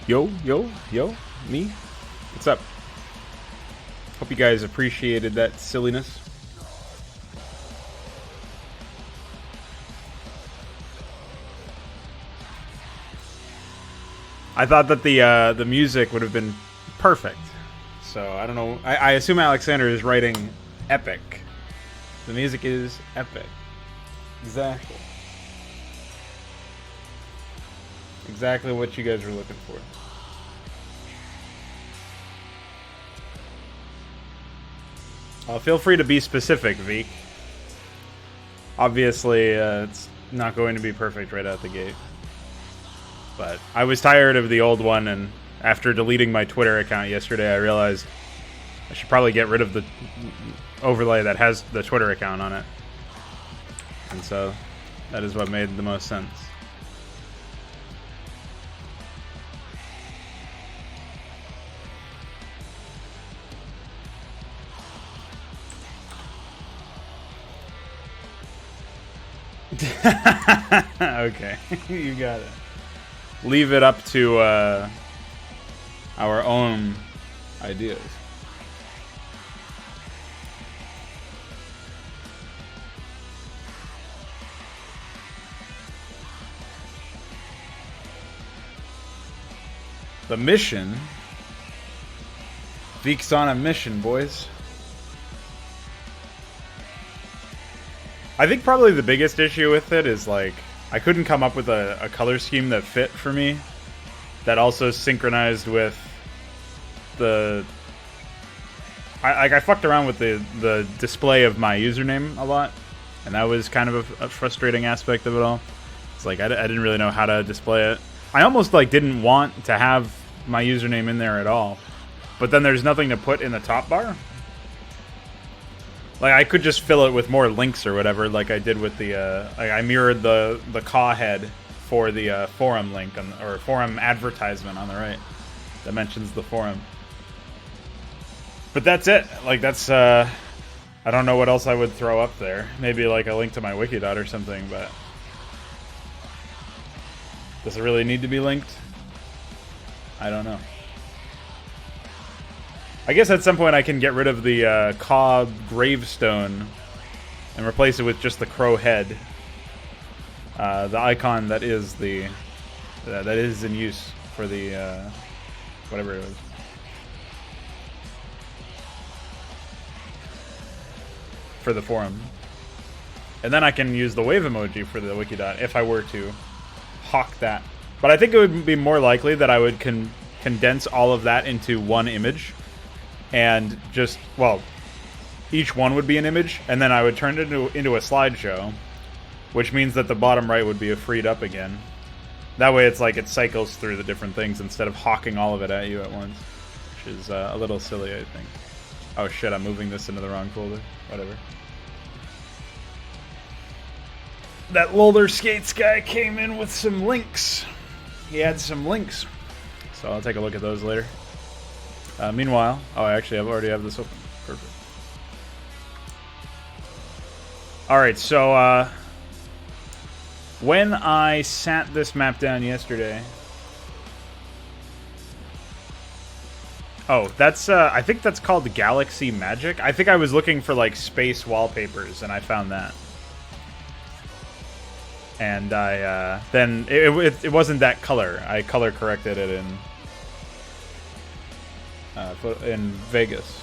Yo, yo, yo, me? What's up? Hope you guys appreciated that silliness. I thought that the music would have been perfect. So I don't know. I assume Alexander is writing epic. The music is epic. Exactly. Exactly what you guys were looking for. Feel free to be specific, Veek. Obviously, it's not going to be perfect right out the gate. But I was tired of the old one, and after deleting my Twitter account yesterday, I realized I should probably get rid of the overlay that has the Twitter account on it. And so that is what made the most sense. Okay, you got it. Leave it up to our own ideas. The mission? Veek's on a mission, boys. I think probably the biggest issue with it is, like, I couldn't come up with a color scheme that fit for me, that also synchronized with the... I fucked around with the display of my username a lot, and that was kind of a frustrating aspect of it all. It's like, I didn't really know how to display it. I almost, like, didn't want to have my username in there at all, but then there's nothing to put in the top bar. Like, I could just fill it with more links or whatever, like I did with the, like I mirrored the caw head for the forum link, or forum advertisement on the right that mentions the forum. But that's it. Like, that's, I don't know what else I would throw up there. Maybe, like, a link to my Wikidot or something, but... Does it really need to be linked? I don't know. I guess at some point I can get rid of the caw gravestone and replace it with just the crow head. The icon that is the that is in use for the whatever it is. For the forum. And then I can use the wave emoji for the Wikidot if I were to hawk that. But I think it would be more likely that I would condense all of that into one image. And just, well, each one would be an image, and then I would turn it into a slideshow, which means that the bottom right would be freed up again. That way it's like it cycles through the different things instead of hawking all of it at you at once, which is a little silly, I think. Oh shit, I'm moving this into the wrong folder. Whatever. That roller skates guy came in with some links. He had some links. So I'll take a look at those later. Meanwhile, oh, actually, I already have this open. Perfect. Alright, so, when I sat this map down yesterday... Oh, that's, I think that's called Galaxy Magic. I think I was looking for, like, space wallpapers, and I found that. And I, then, it wasn't that color. I color corrected it in Vegas.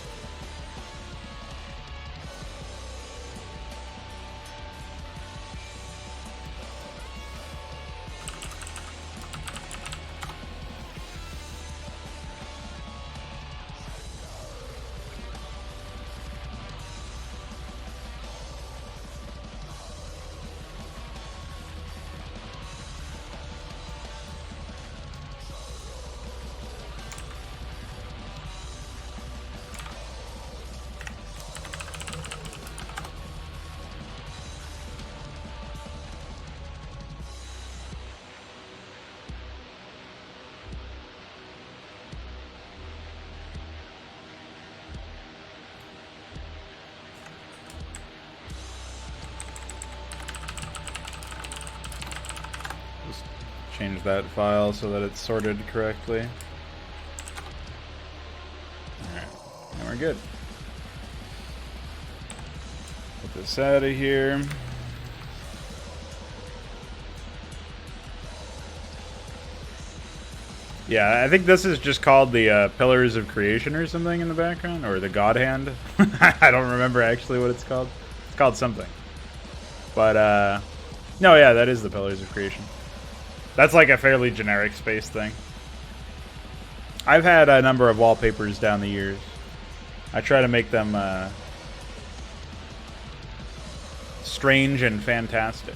change that file so that it's sorted correctly. Alright, now we're good. Put this out of here. Yeah, I think this is just called the Pillars of Creation or something in the background, or the God Hand. I don't remember actually what it's called. It's called something. But, no, yeah, that is the Pillars of Creation. That's like a fairly generic space thing. I've had a number of wallpapers down the years. I try to make them strange and fantastic.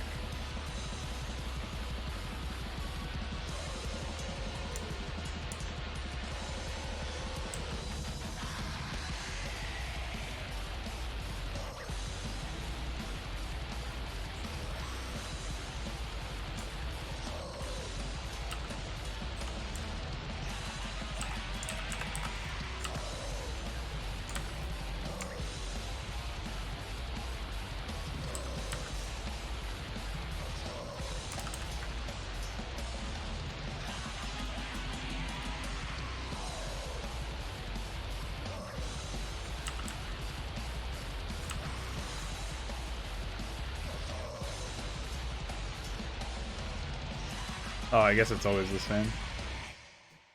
Oh, I guess it's always the same.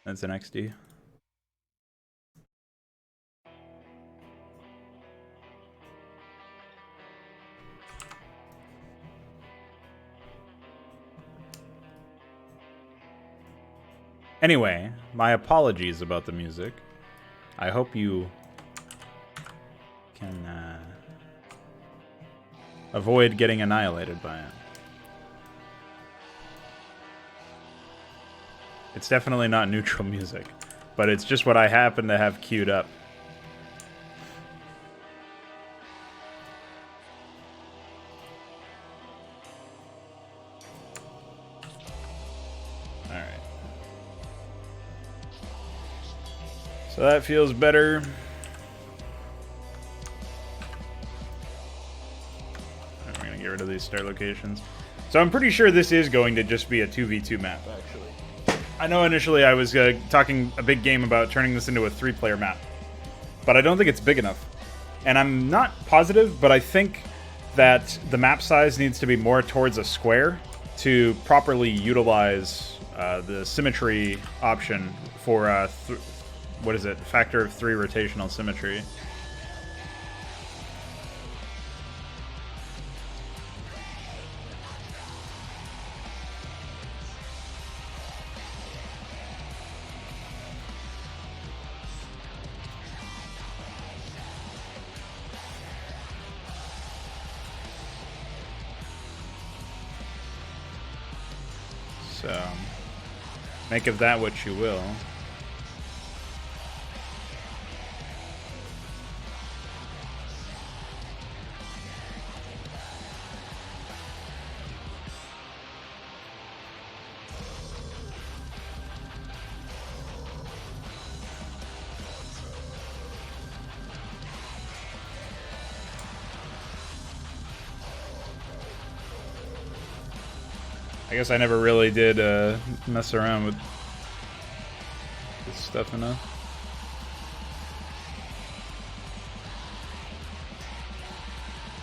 That's an XD. Anyway, my apologies about the music. I hope you can avoid getting annihilated by it. It's definitely not neutral music, but it's just what I happen to have queued up. Alright. So that feels better. We're gonna get rid of these start locations. So I'm pretty sure this is going to just be a 2v2 map, actually. I know initially I was talking a big game about turning this into a 3-player map, but I don't think it's big enough. And I'm not positive, but I think that the map size needs to be more towards a square to properly utilize the symmetry option for, what is it, factor of 3 rotational symmetry. So, make of that what you will. I guess I never really did mess around with this stuff enough.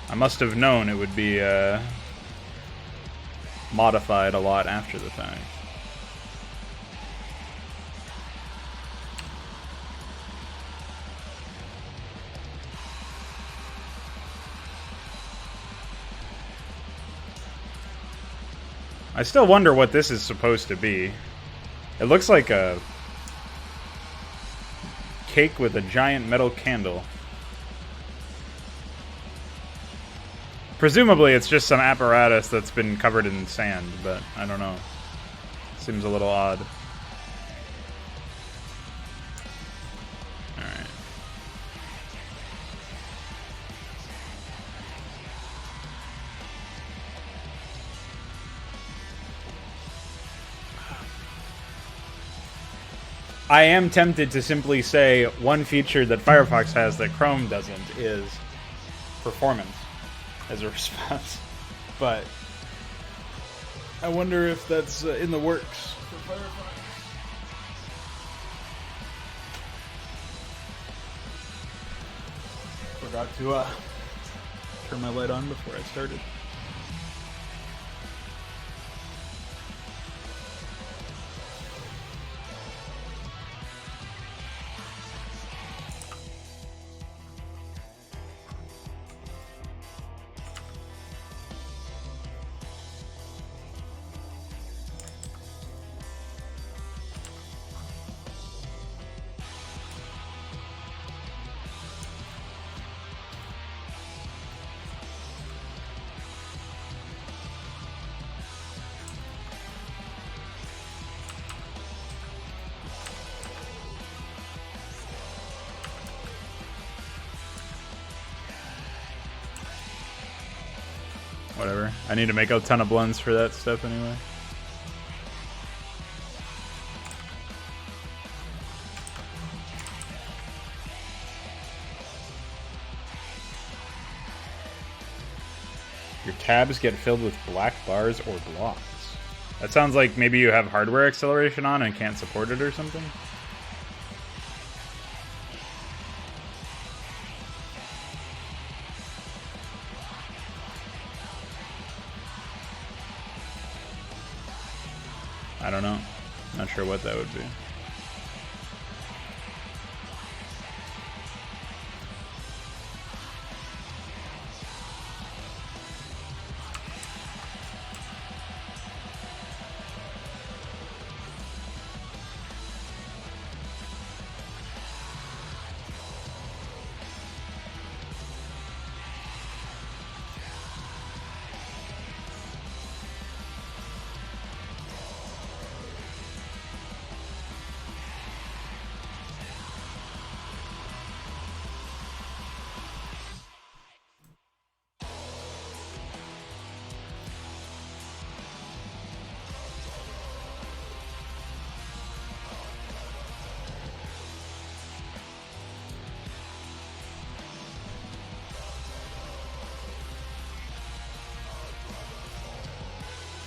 I must have known it would be modified a lot after the fact. I still wonder what this is supposed to be. It looks like a cake with a giant metal candle. Presumably it's just some apparatus that's been covered in sand, but I don't know. Seems a little odd. Alright. I am tempted to simply say one feature that Firefox has that Chrome doesn't is performance as a response. But I wonder if that's in the works. Forgot to turn my light on before I started. Whatever. I need to make a ton of blends for that stuff anyway. Your tabs get filled with black bars or blocks. That sounds like maybe you have hardware acceleration on and can't support it or something. I don't know. Not sure what that would be.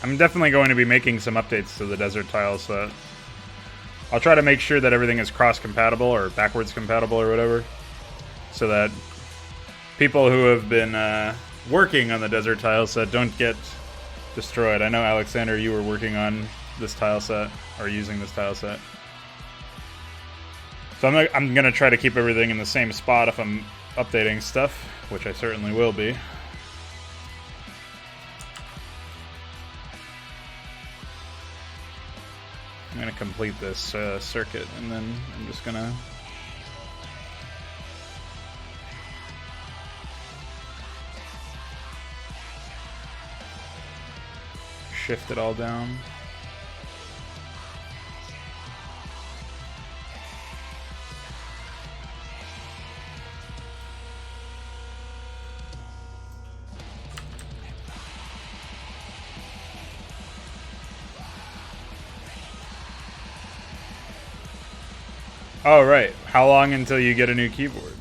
I'm definitely going to be making some updates to the desert tile set. I'll try to make sure that everything is cross-compatible or backwards compatible or whatever, so that people who have been working on the desert tile set don't get destroyed. I know, Alexander, you were working on this tile set, or using this tile set. So I'm going to try to keep everything in the same spot if I'm updating stuff, which I certainly will be. I'm going to complete this circuit, and then I'm just going to shift it all down. Oh, right. How long until you get a new keyboard?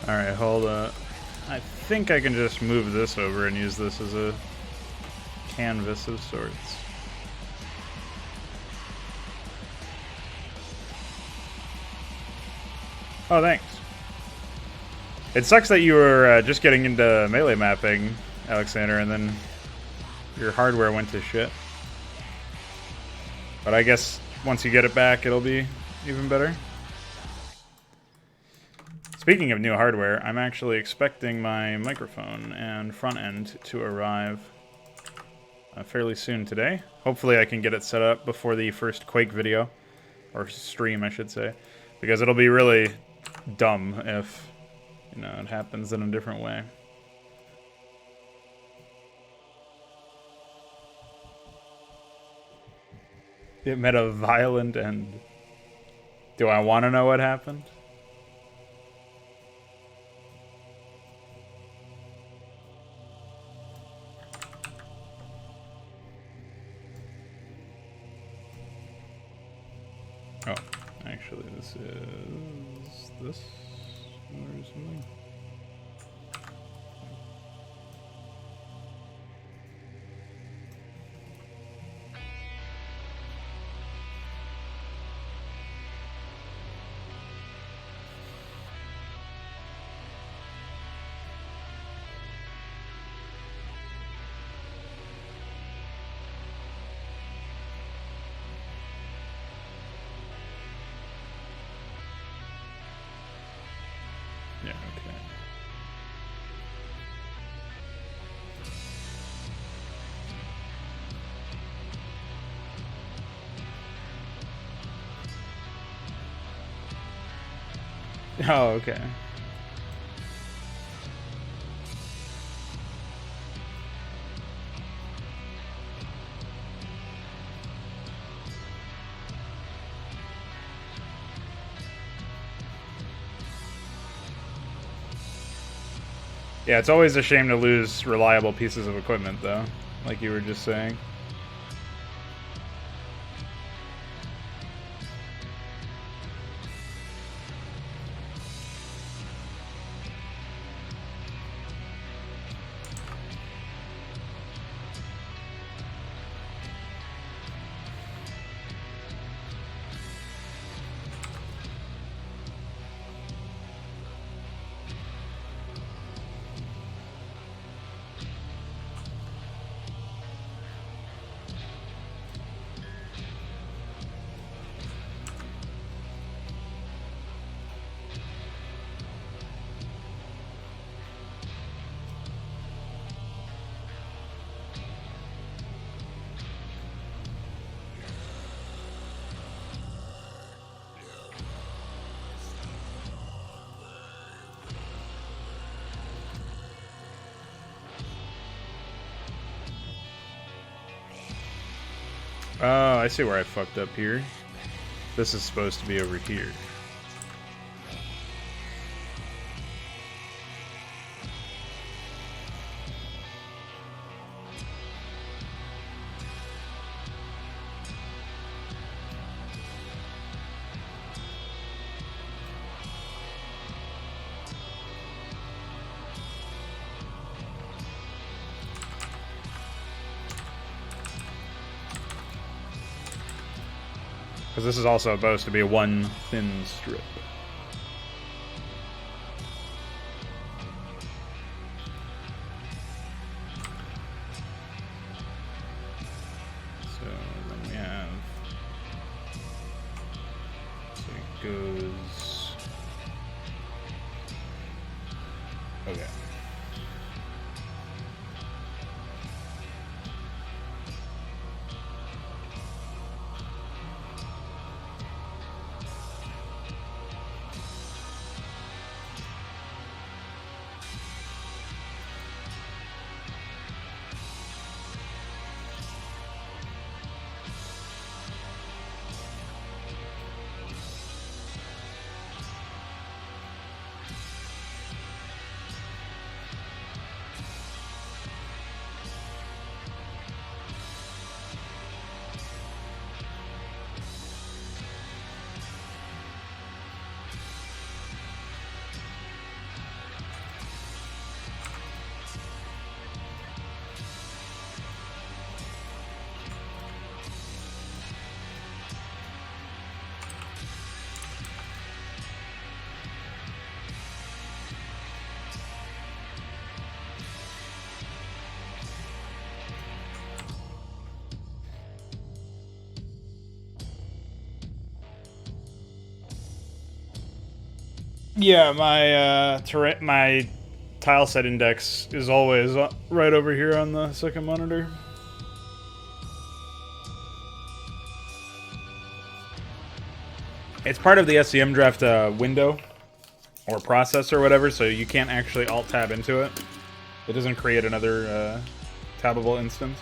Alright, hold up. I think I can just move this over and use this as a canvas of sorts. Oh, thanks. It sucks that you were just getting into melee mapping, Alexander, and then your hardware went to shit. But I guess once you get it back, it'll be even better. Speaking of new hardware, I'm actually expecting my microphone and front end to arrive fairly soon today. Hopefully I can get it set up before the first Quake video, or stream I should say, because it'll be really dumb if, you know, it happens in a different way. It met a violent end. Do I want to know what happened? Oh, actually, this is this or something. Yeah, okay. Oh, okay. Yeah, it's always a shame to lose reliable pieces of equipment, though, like you were just saying. Oh, I see where I fucked up here. This is supposed to be over here. Because this is also supposed to be one thin strip. So then we have... So it goes... Okay. Yeah, my tile set index is always right over here on the second monitor. It's part of the SCM draft window or process or whatever, so you can't actually alt tab into it. It doesn't create another tabbable instance.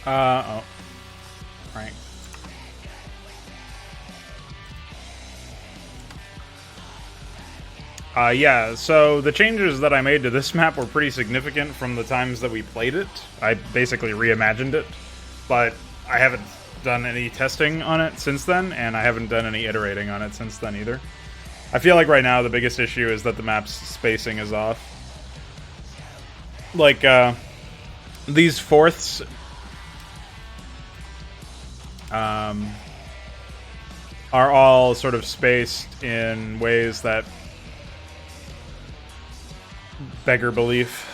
Oh. Right. Yeah, so the changes that I made to this map were pretty significant from the times that we played it. I basically reimagined it, but I haven't done any testing on it since then, and I haven't done any iterating on it since then either. I feel like right now the biggest issue is that the map's spacing is off. Like, these fourths are all sort of spaced in ways that beggar belief.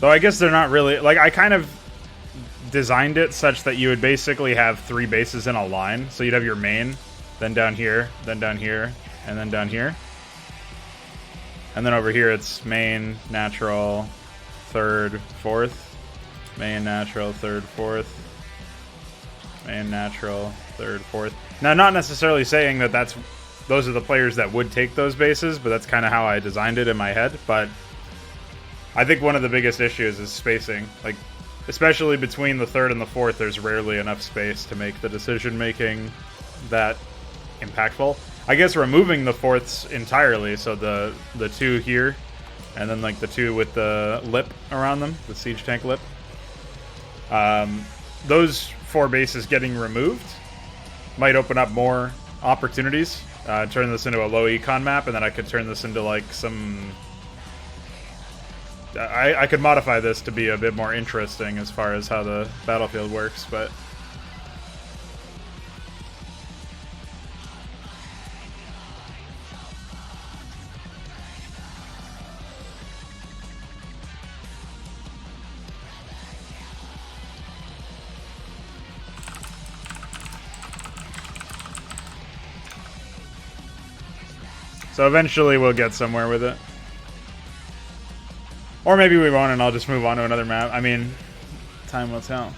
Though I guess they're not really... Like, I kind of designed it such that you would basically have 3 bases in a line. So you'd have your main, then down here, then down here, and then down here. And then over here it's main, natural, third, fourth. Main, natural, third, fourth. Main, natural, third, fourth. Now, not necessarily saying that those are the players that would take those bases, but that's kind of how I designed it in my head. But I think one of the biggest issues is spacing. Like, especially between the third and the fourth, there's rarely enough space to make the decision-making that impactful. I guess removing the fourths entirely, so the 2 here, and then like the 2 with the lip around them, the siege tank lip. Those 4 bases getting removed might open up more opportunities. Turn this into a low econ map, and then I could turn this into like some... I could modify this to be a bit more interesting as far as how the battlefield works, but... So eventually we'll get somewhere with it. Or maybe we won't and I'll just move on to another map. I mean, time will tell.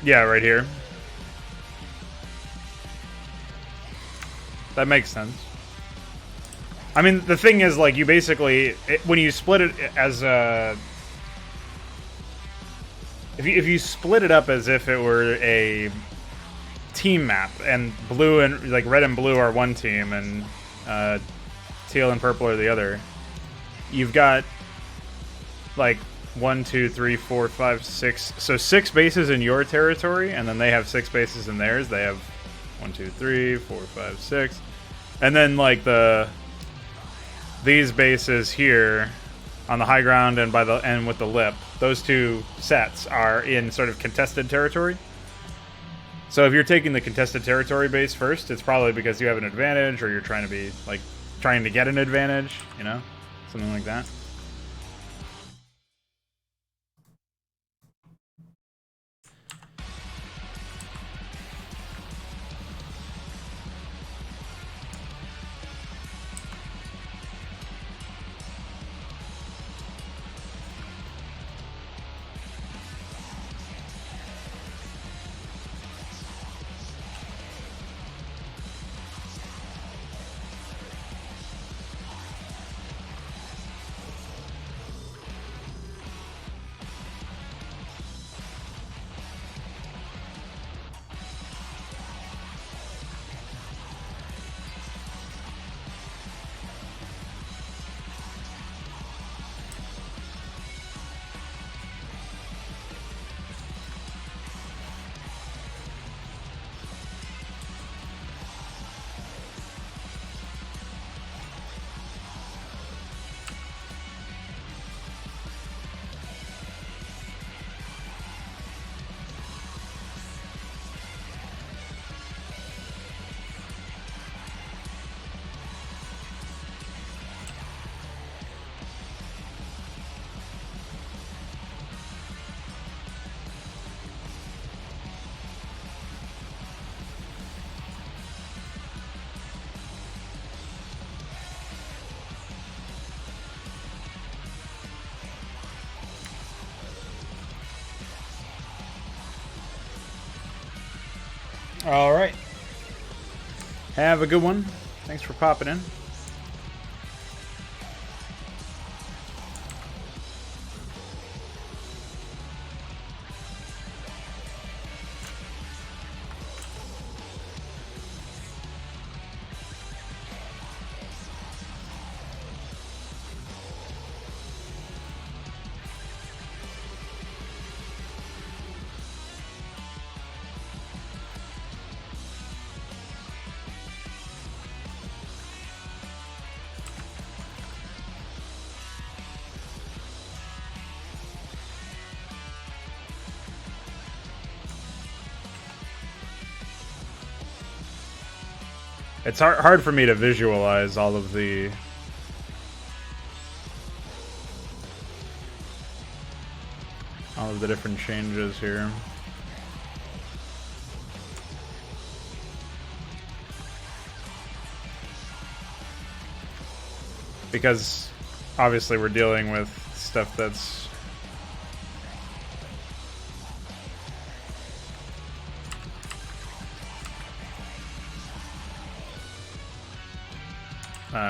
Yeah, right here. That makes sense. I mean, the thing is, like, you basically, when you split it as a... If you split it up as if it were a team map, and blue and, like, red and blue are one team, and teal and purple are the other, you've got, like, 1, 2, 3, 4, 5, 6. So 6 bases in your territory, and then they have 6 bases in theirs. They have 1, 2, 3, 4, 5, 6. And then, like, these bases here on the high ground and by the end with the lip, those two sets are in sort of contested territory. So if you're taking the contested territory base first, it's probably because you have an advantage, or you're trying to be, like, trying to get an advantage, you know? Something like that. All right. Have a good one. Thanks for popping in. It's hard for me to visualize all of the different changes here. Because obviously we're dealing with stuff that's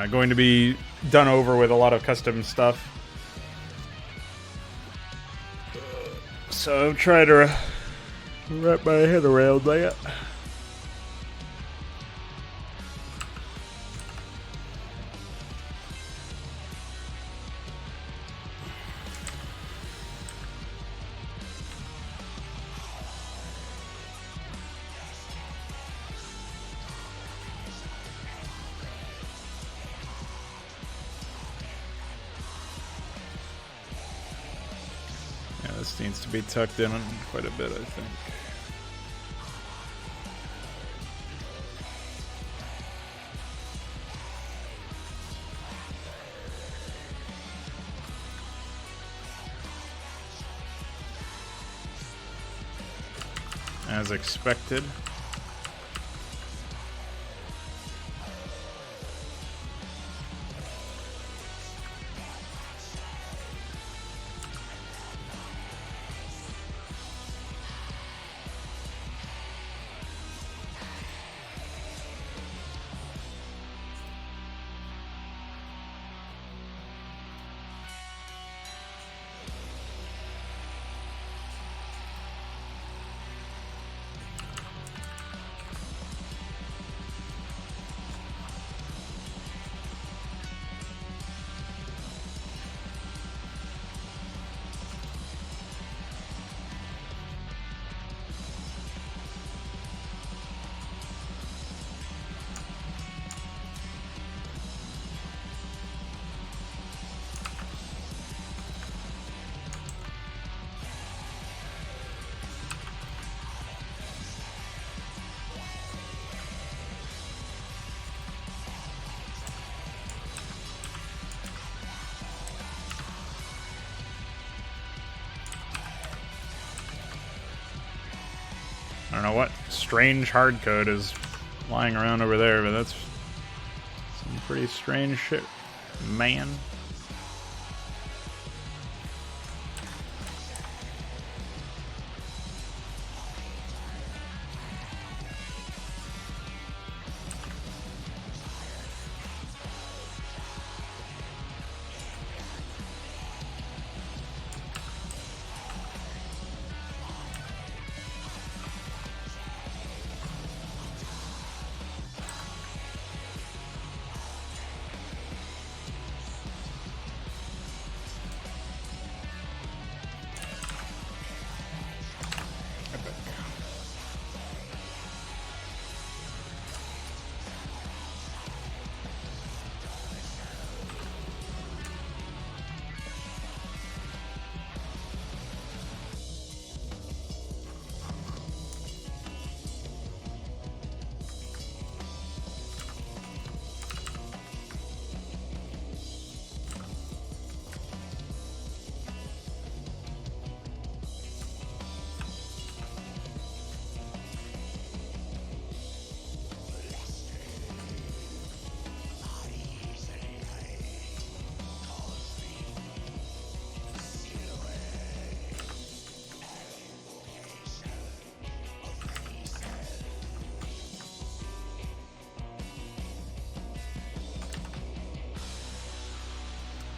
going to be done over with a lot of custom stuff. So I'm trying to wrap my head around that. This needs to be tucked in quite a bit, I think. as expected. I don't know what strange hard code is lying around over there, but that's some pretty strange shit, man.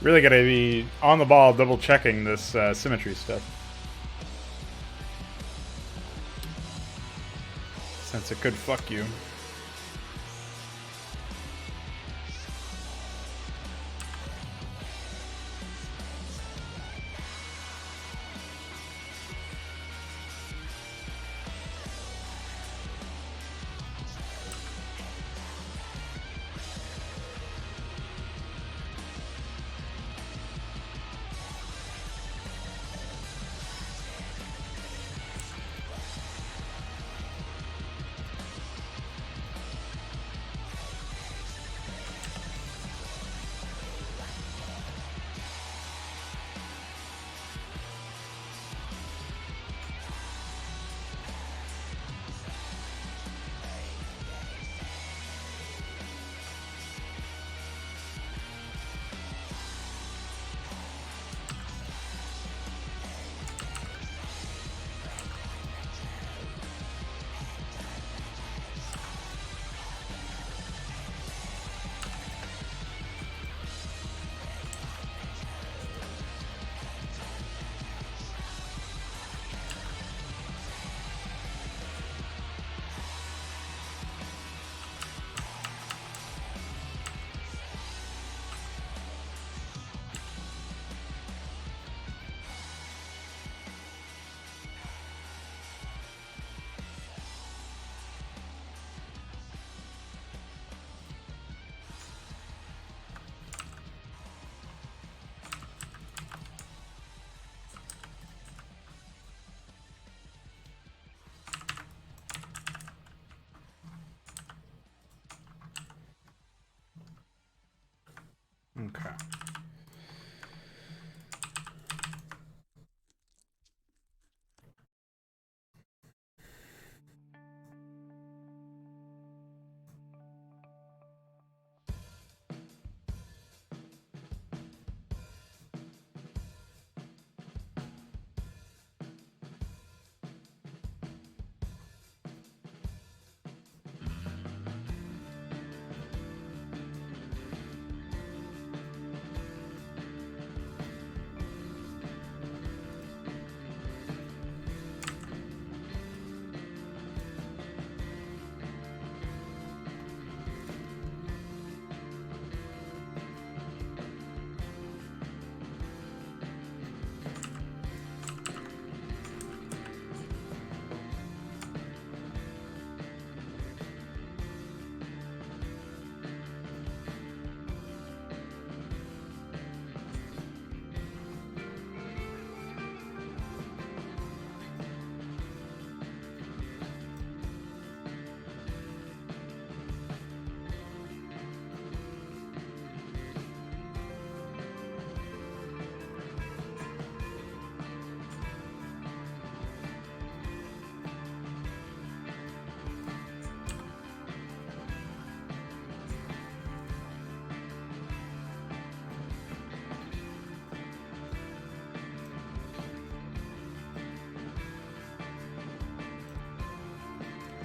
Really gotta be on the ball, double checking this symmetry stuff, since it could fuck you.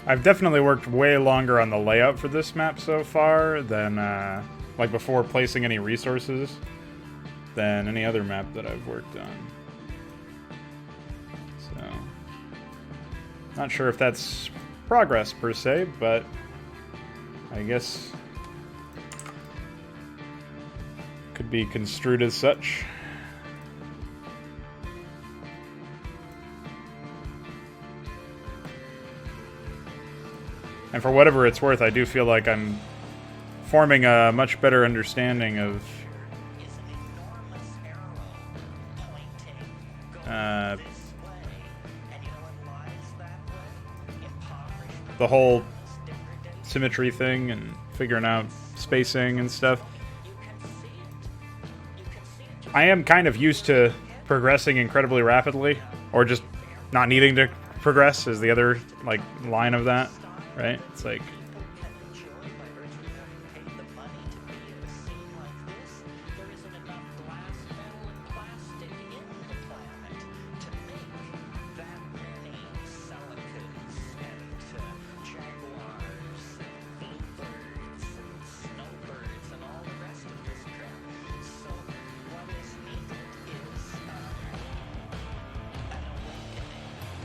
I've definitely worked way longer on the layout for this map so far than, like before placing any resources, than any other map that I've worked on. So, not sure if that's progress per se, but I guess could be construed as such. And for whatever it's worth, I do feel like I'm forming a much better understanding of the whole symmetry thing and figuring out spacing and stuff. I am kind of used to progressing incredibly rapidly, or just not needing to progress is the other like line of that, right? It's like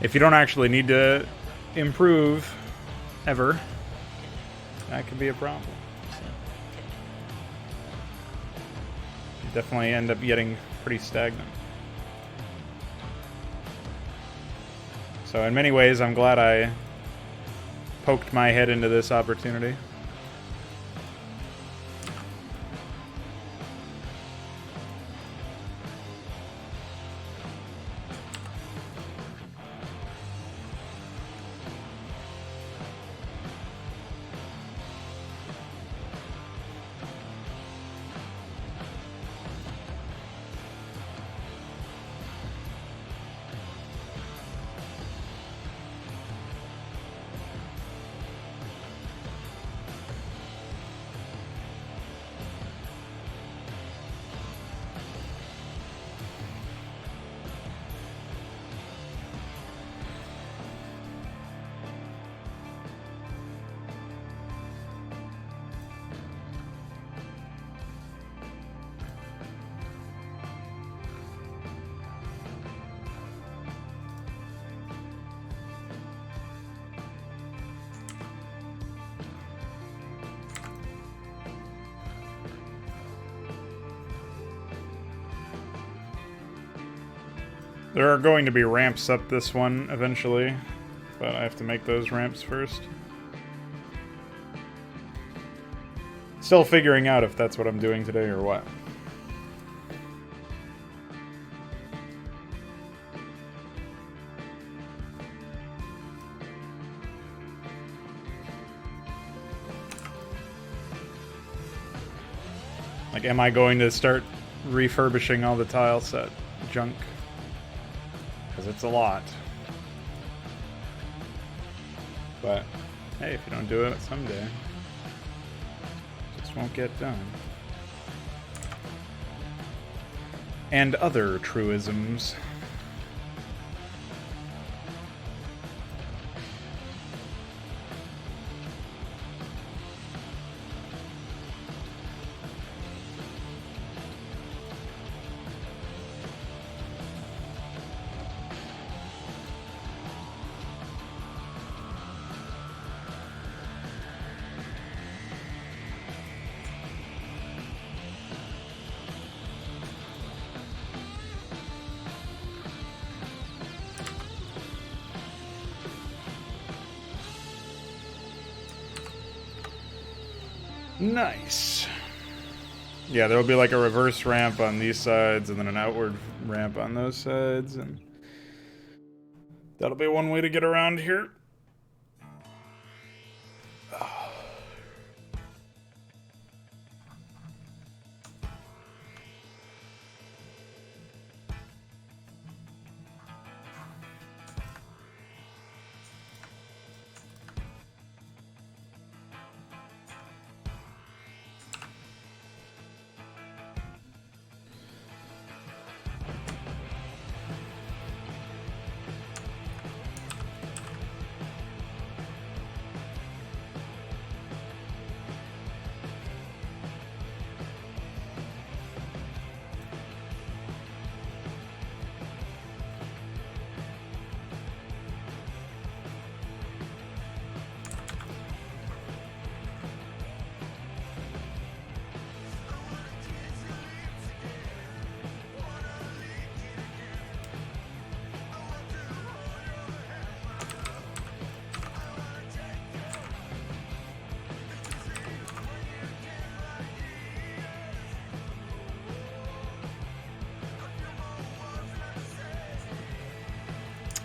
if you don't actually need to improve ever, that could be a problem. So, you definitely end up getting pretty stagnant. So in many ways, I'm glad I poked my head into this opportunity. There are going to be ramps up this one eventually, but I have to make those ramps first. Still figuring out if that's what I'm doing today or what. Like, am I going to start refurbishing all the tile set junk? Because it's a lot. But, hey, if you don't do it someday, it just won't get done. And other truisms. Nice. Yeah, there'll be like a reverse ramp on these sides and then an outward ramp on those sides, and that'll be one way to get around here.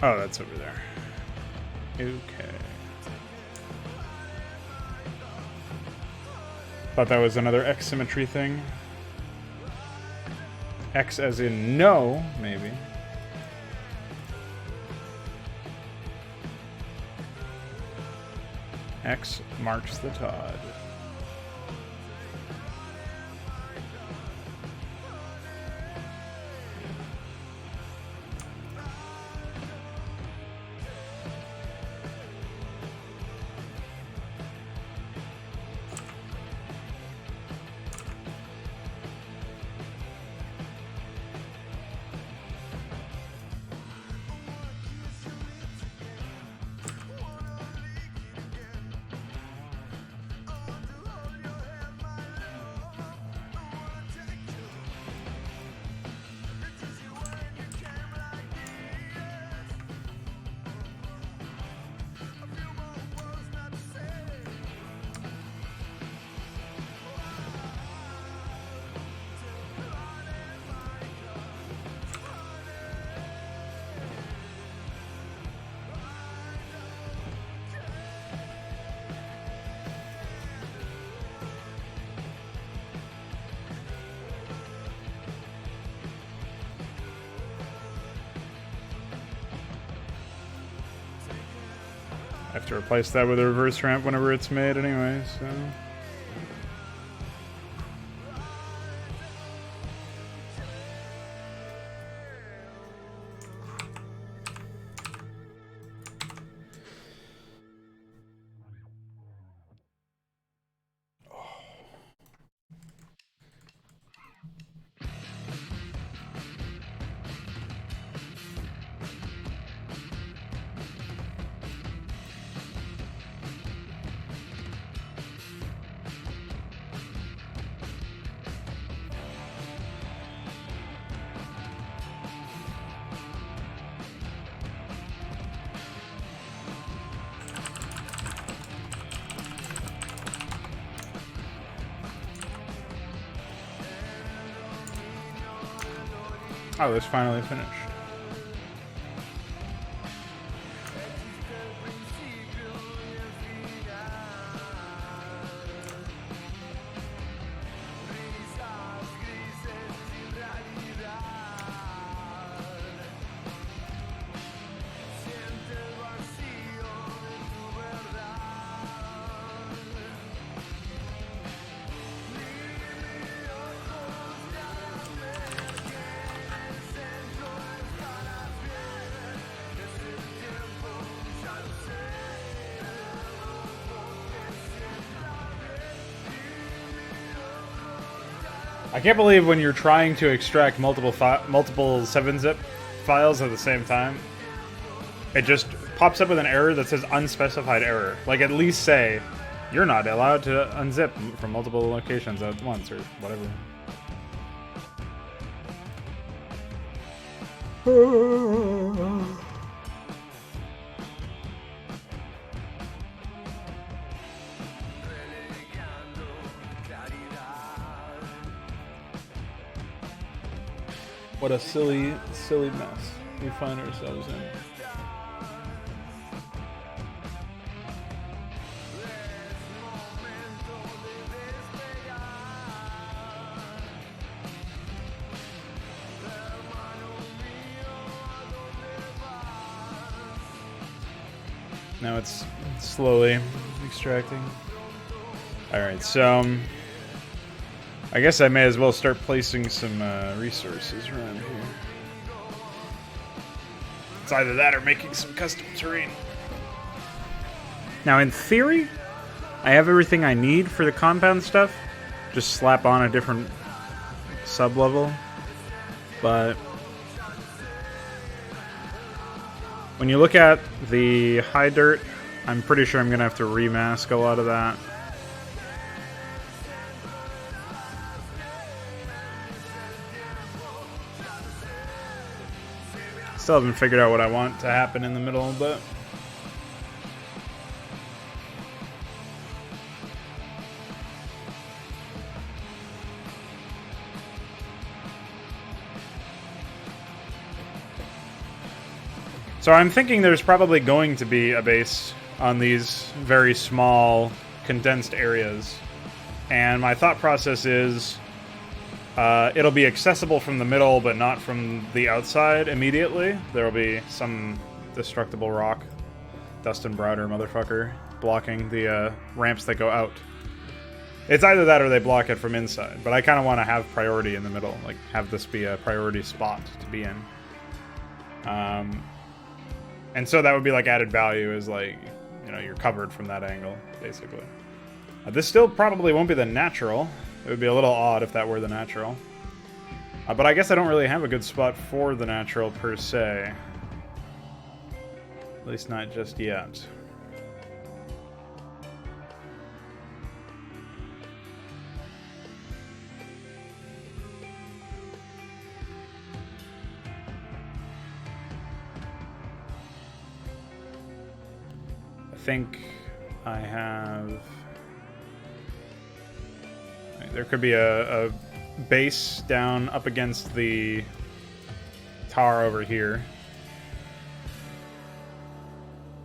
Oh, that's over there. Okay. Thought that was another X symmetry thing. X as in no, maybe. X marks the Todd. I have to replace that with a reverse ramp whenever it's made anyway, so... Oh, it's finally finished. I can't believe when you're trying to extract multiple 7-zip files at the same time, it just pops up with an error that says unspecified error. Like, at least say, you're not allowed to unzip from multiple locations at once, or whatever. What a silly, silly mess we find ourselves in. Now it's slowly extracting. Alright, so I guess I may as well start placing some resources around here. It's either that or making some custom terrain. Now, in theory, I have everything I need for the compound stuff. Just slap on a different sub-level. But when you look at the high dirt, I'm pretty sure I'm going to have to remask a lot of that. Still haven't figured out what I want to happen in the middle, but So I'm thinking there's probably going to be a base on these very small, condensed areas. And my thought process is it'll be accessible from the middle, but not from the outside immediately. There'll be some destructible rock, Dustin Browder motherfucker, blocking the ramps that go out. It's either that or they block it from inside. But I kind of want to have priority in the middle, like have this be a priority spot to be in. And so that would be like added value is like, you know, you're covered from that angle, basically. This still probably won't be the natural. It would be a little odd if that were the natural. But I guess I don't really have a good spot for the natural per se. At least not just yet. I think I have... There could be a base down up against the tower over here.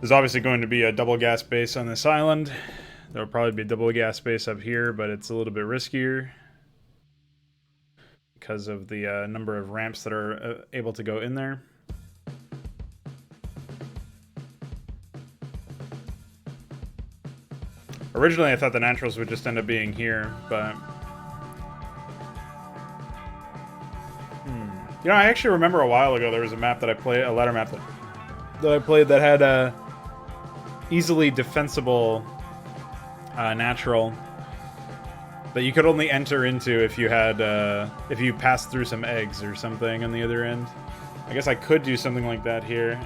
There's obviously going to be a double gas base on this island. There'll probably be a double gas base up here, but it's a little bit riskier because of the number of ramps that are able to go in there. Originally, I thought the naturals would just end up being here, but... You know, I actually remember a while ago there was a map that I played, a ladder map that I played that had a easily defensible natural that you could only enter into if you had, if you passed through some eggs or something on the other end. I guess I could do something like that here.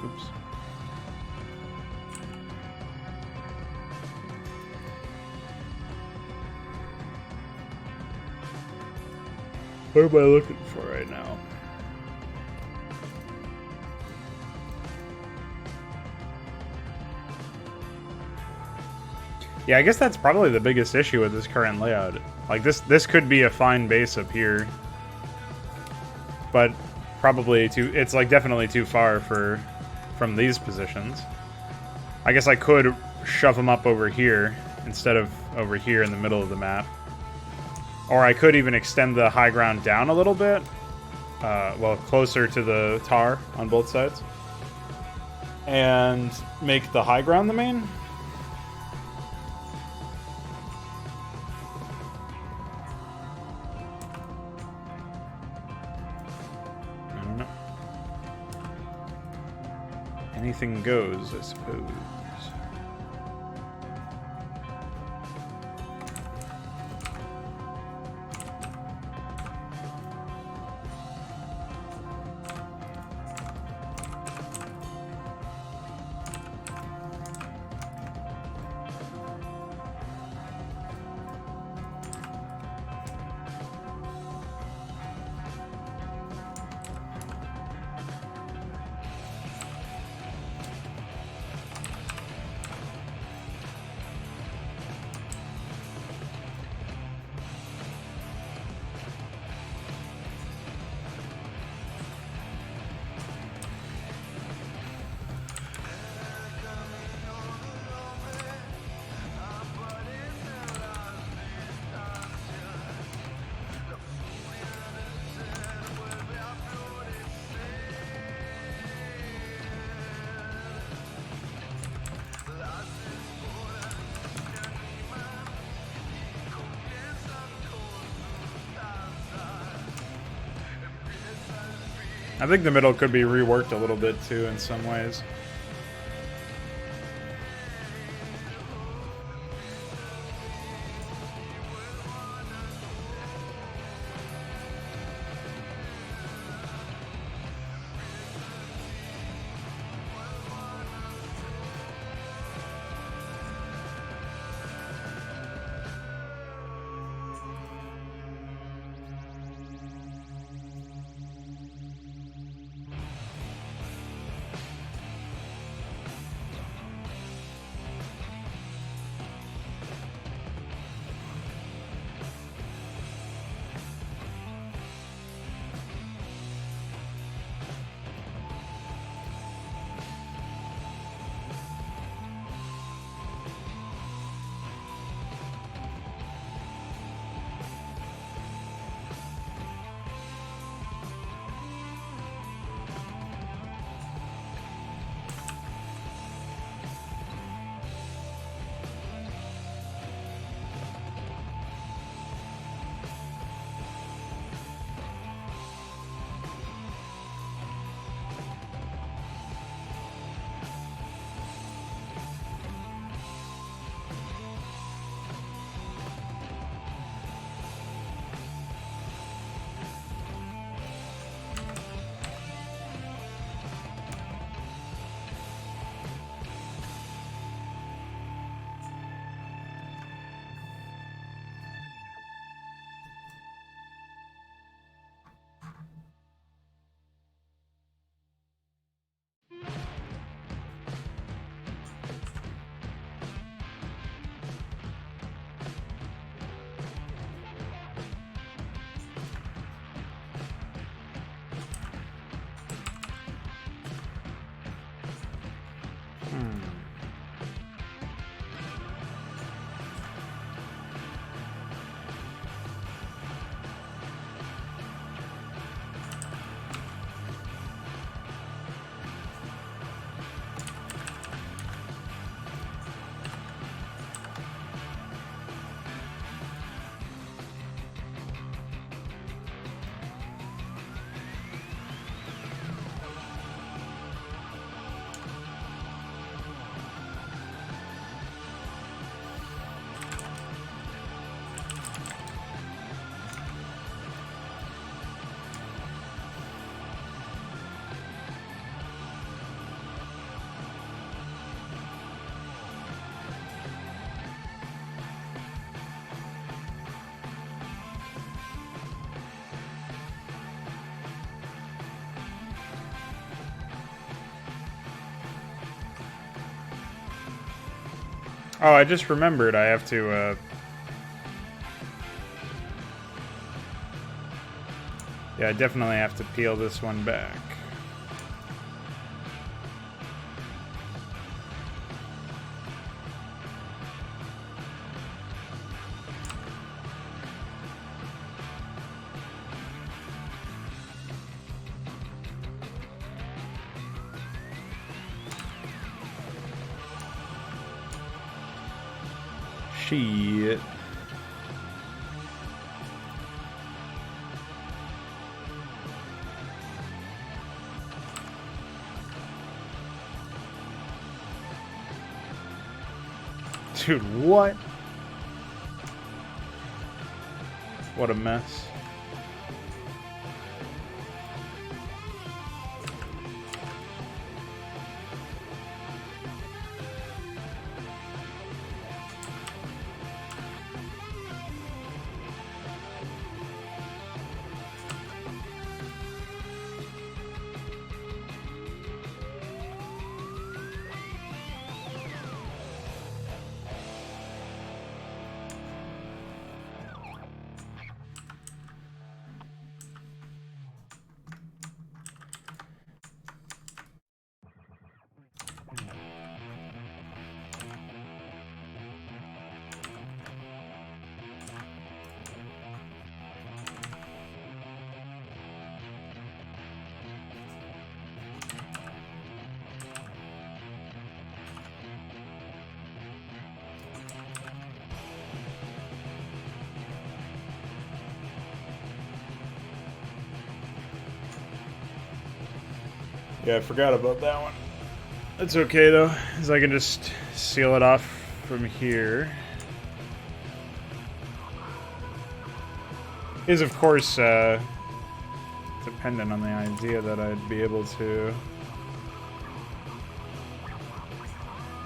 Oops. What am I looking for right now? Yeah, I guess that's probably the biggest issue with this current layout. Like this could be a fine base up here, but probably it's like definitely too far from these positions. I guess I could shove them up over here instead of over here in the middle of the map. Or I could even extend the high ground down a little bit. Well, closer to the tar on both sides. And make the high ground the main. I don't know. Anything goes, I suppose. I think the middle could be reworked a little bit too in some ways. Oh, I just remembered I have to, yeah, I definitely have to peel this one back. Shit. Dude, what? What a mess. Yeah, I forgot about that one. That's okay though, because I can just seal it off from here. Is of course dependent on the idea that I'd be able to.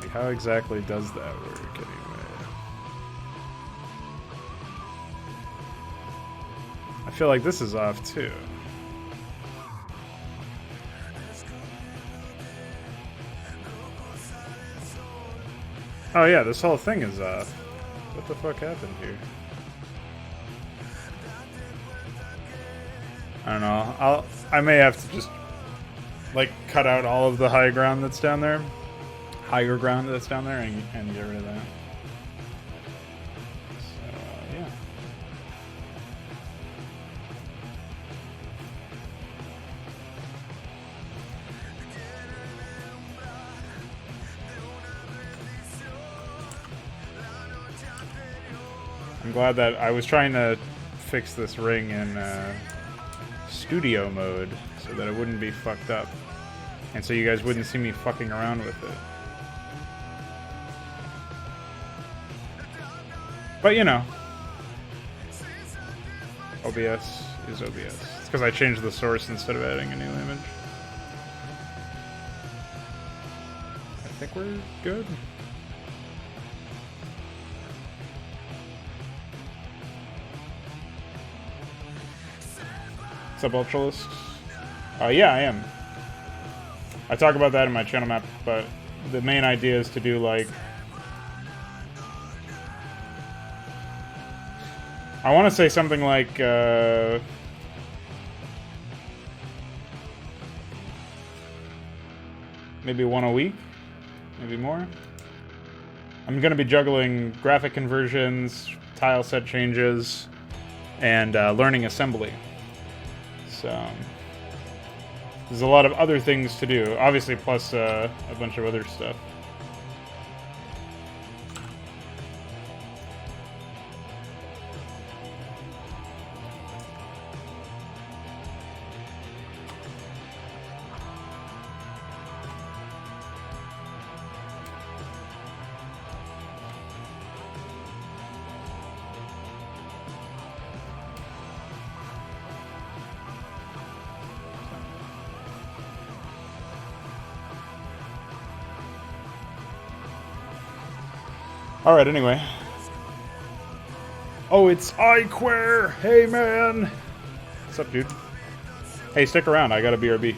Like, how exactly does that work anyway? I feel like this is off too. Oh yeah, this whole thing is off. What the fuck happened here? I don't know. I may have to just like cut out all of the high ground that's down there. Higher ground that's down there and get rid of that. So yeah. I'm glad that I was trying to fix this ring in studio mode so that it wouldn't be fucked up. And so you guys wouldn't see me fucking around with it. But you know. OBS is OBS. It's because I changed the source instead of adding a new image. I think we're good. What's up, Ultralist? Yeah, I am. I talk about that in my channel map, but the main idea is to do like... I want to say something like... maybe one a week? Maybe more? I'm going to be juggling graphic conversions, tile set changes, and learning assembly. So, there's a lot of other things to do, obviously, plus a bunch of other stuff. Alright, anyway. Oh, it's iQuare! Hey, man! What's up, dude? Hey, stick around. I got a BRB.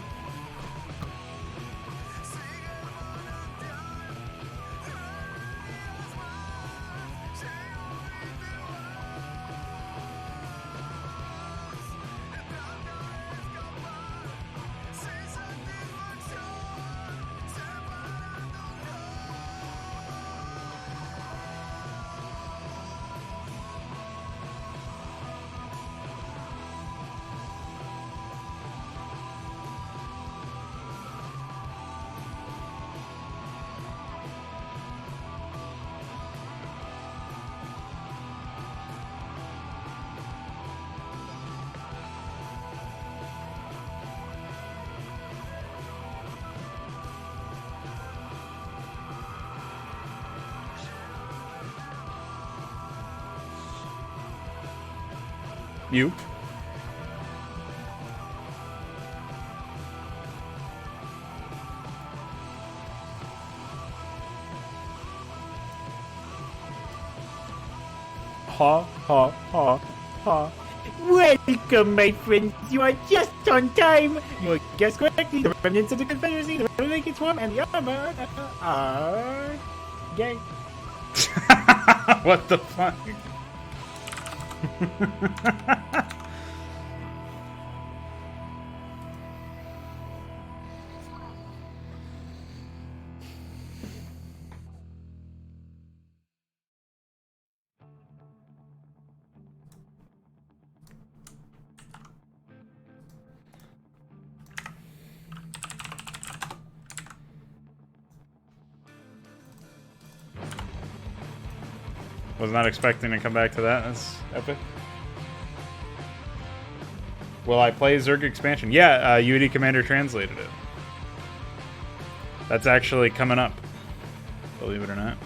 You? Ha, ha, ha, ha. Welcome, my friends. You are just on time. You guessed correctly. The remnants of the Confederacy, the Relic Swarm, and the armor are gay. What the fuck? Was not expecting to come back to that. That's epic. Will I play Zerg expansion? Yeah, UD Commander translated it. That's actually coming up, believe it or not.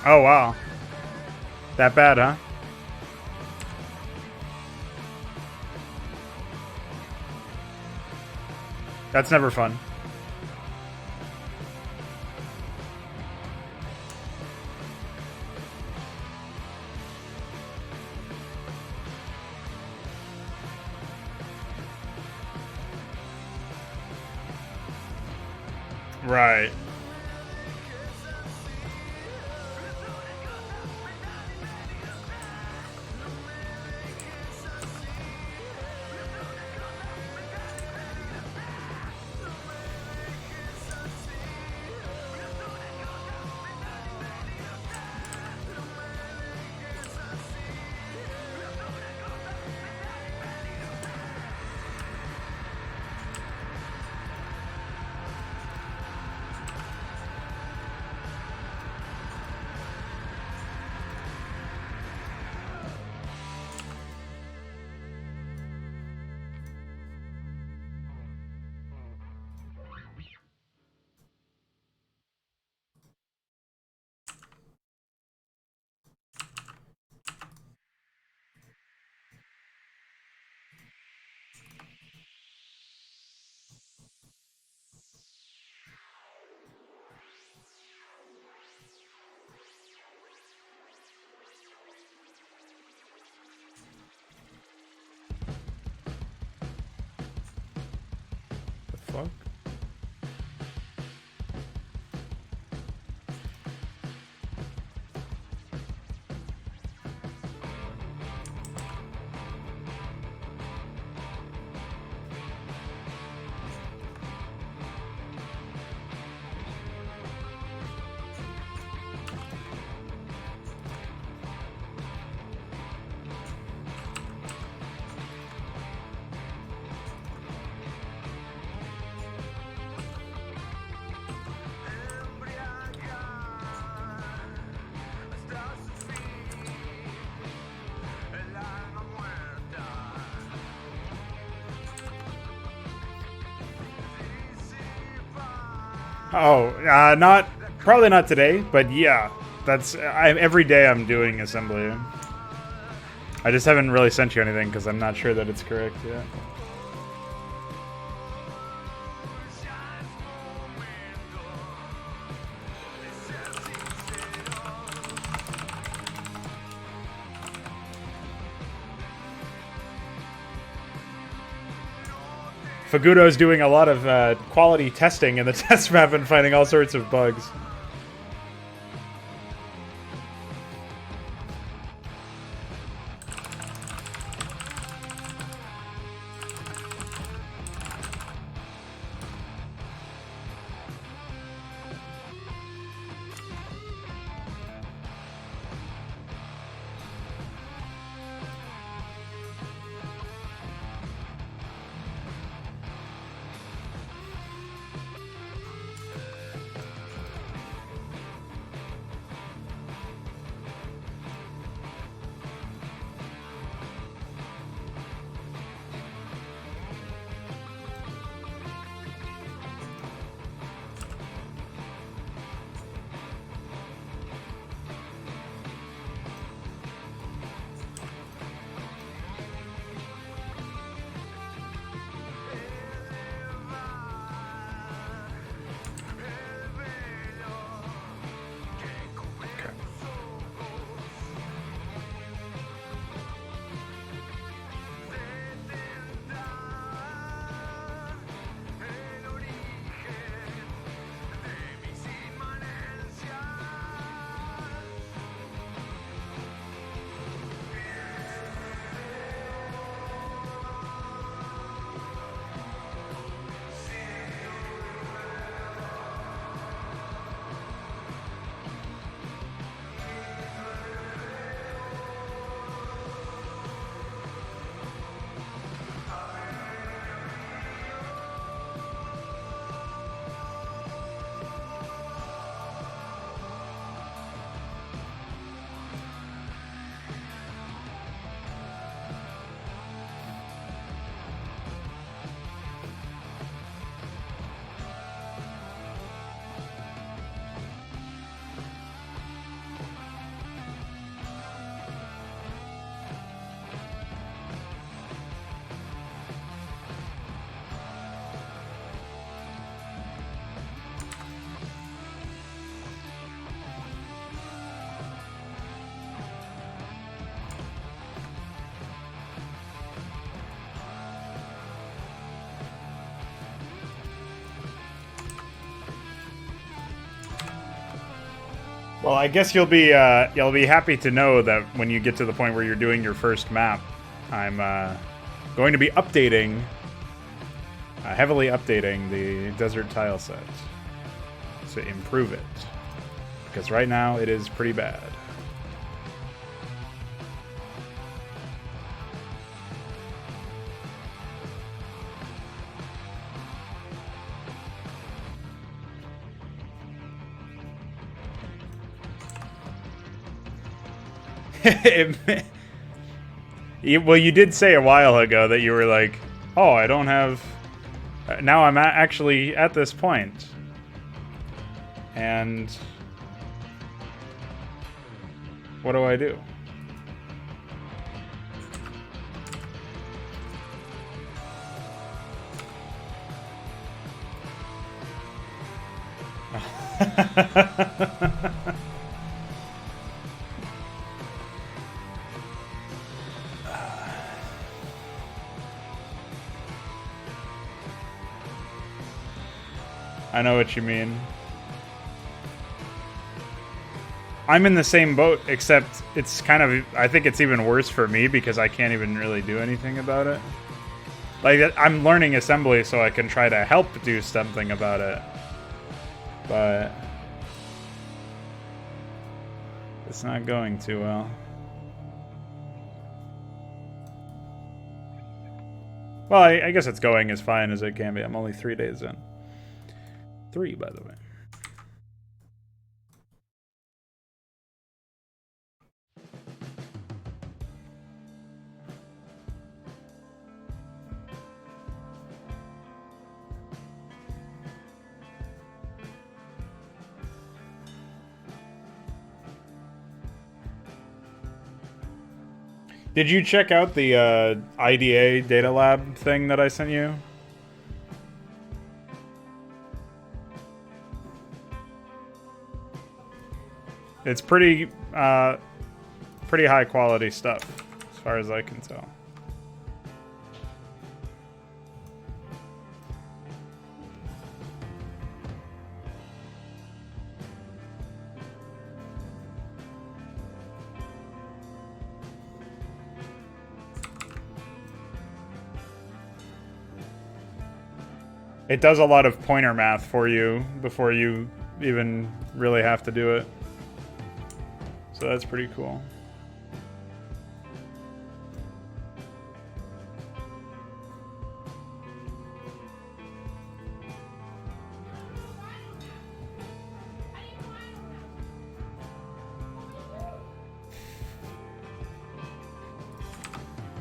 Oh, wow. That bad, huh? That's never fun. Right. The fuck? Oh, probably not today, but yeah, every day I'm doing assembly. I just haven't really sent you anything because I'm not sure that it's correct yet. Fagudo's doing a lot of quality testing in the test map and finding all sorts of bugs. Well, I guess you'll be happy to know that when you get to the point where you're doing your first map, I'm going to be updating, heavily updating the desert tile set to improve it, because right now it is pretty bad. Well, you did say a while ago that you were like, oh, I don't have... Now I'm actually at this point. And... what do I do? I know what you mean. I'm in the same boat, except it's kind of... I think it's even worse for me because I can't even really do anything about it. Like, I'm learning assembly so I can try to help do something about it. But... it's not going too well. Well, I guess it's going as fine as it can be. I'm only 3 days in. 3, by the way. Did you check out the IDA data lab thing that I sent you? It's pretty high quality stuff, as far as I can tell. It does a lot of pointer math for you before you even really have to do it. So that's pretty cool.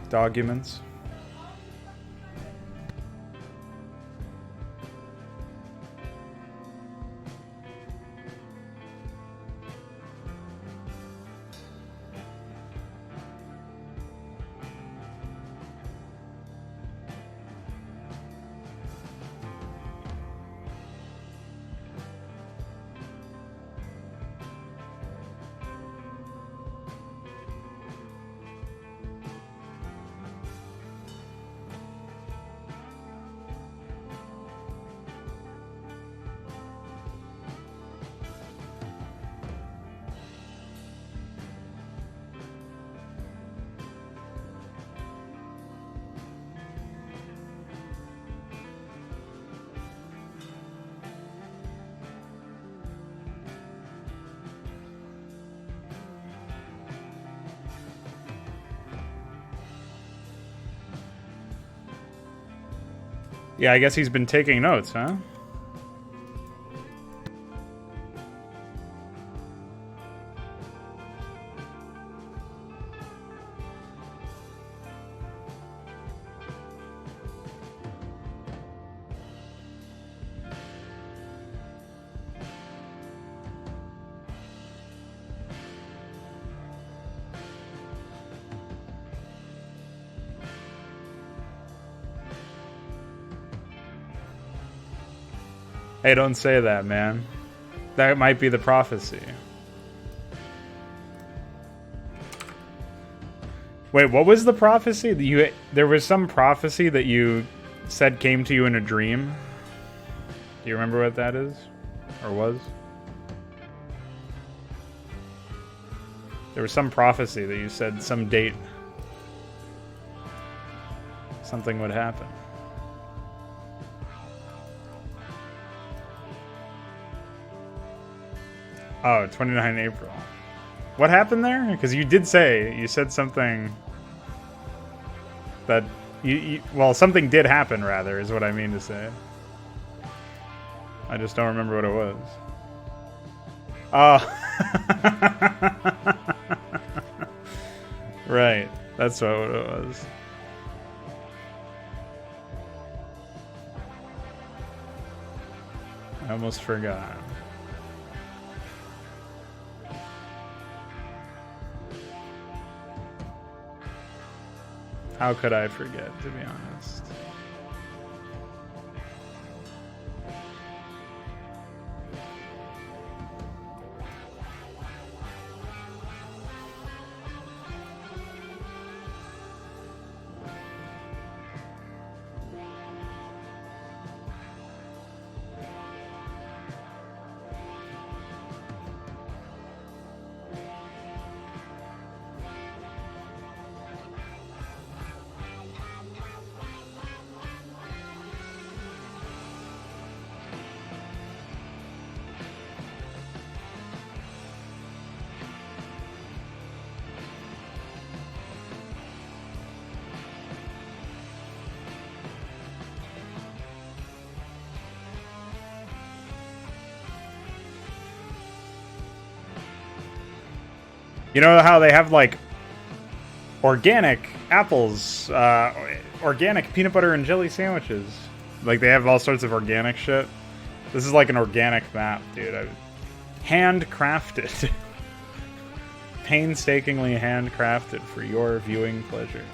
Documents. Yeah, I guess he's been taking notes, huh? Hey, don't say that, man. That might be the prophecy. Wait, what was the prophecy? There was some prophecy that you said came to you in a dream? Do you remember what that is? Or was? There was some prophecy that you said some date something would happen. Oh, 29 April. What happened there? Because you did say, you said something that well, something did happen, rather, is what I mean to say. I just don't remember what it was. Oh. Right. That's what it was. I almost forgot. How could I forget, to be honest? You know how they have, like, organic apples, organic peanut butter and jelly sandwiches? Like, they have all sorts of organic shit. This is like an organic map, dude. Handcrafted. Painstakingly handcrafted for your viewing pleasure.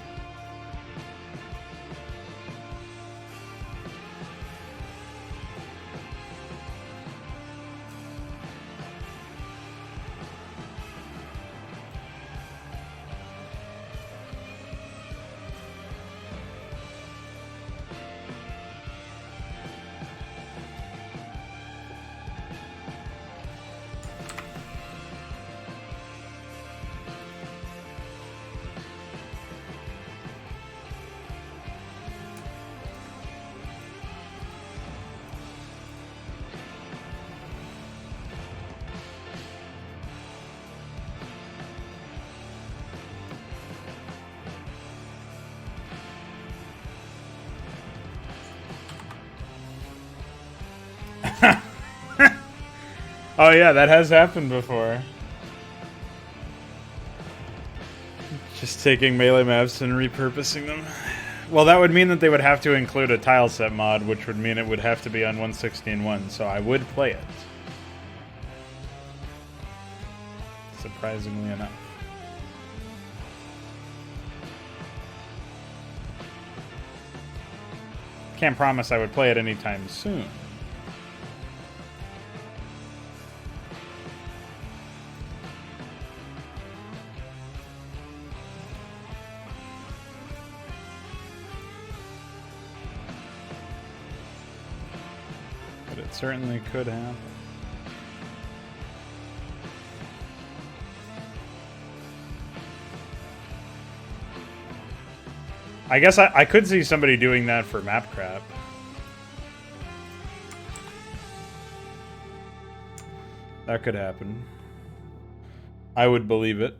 Oh yeah, that has happened before. Just taking melee maps and repurposing them. Well, that would mean that they would have to include a tileset mod, which would mean it would have to be on 1.16.1, so I would play it. Surprisingly enough. Can't promise I would play it anytime soon. Certainly could happen. I guess I could see somebody doing that for map crap. That could happen. I would believe it.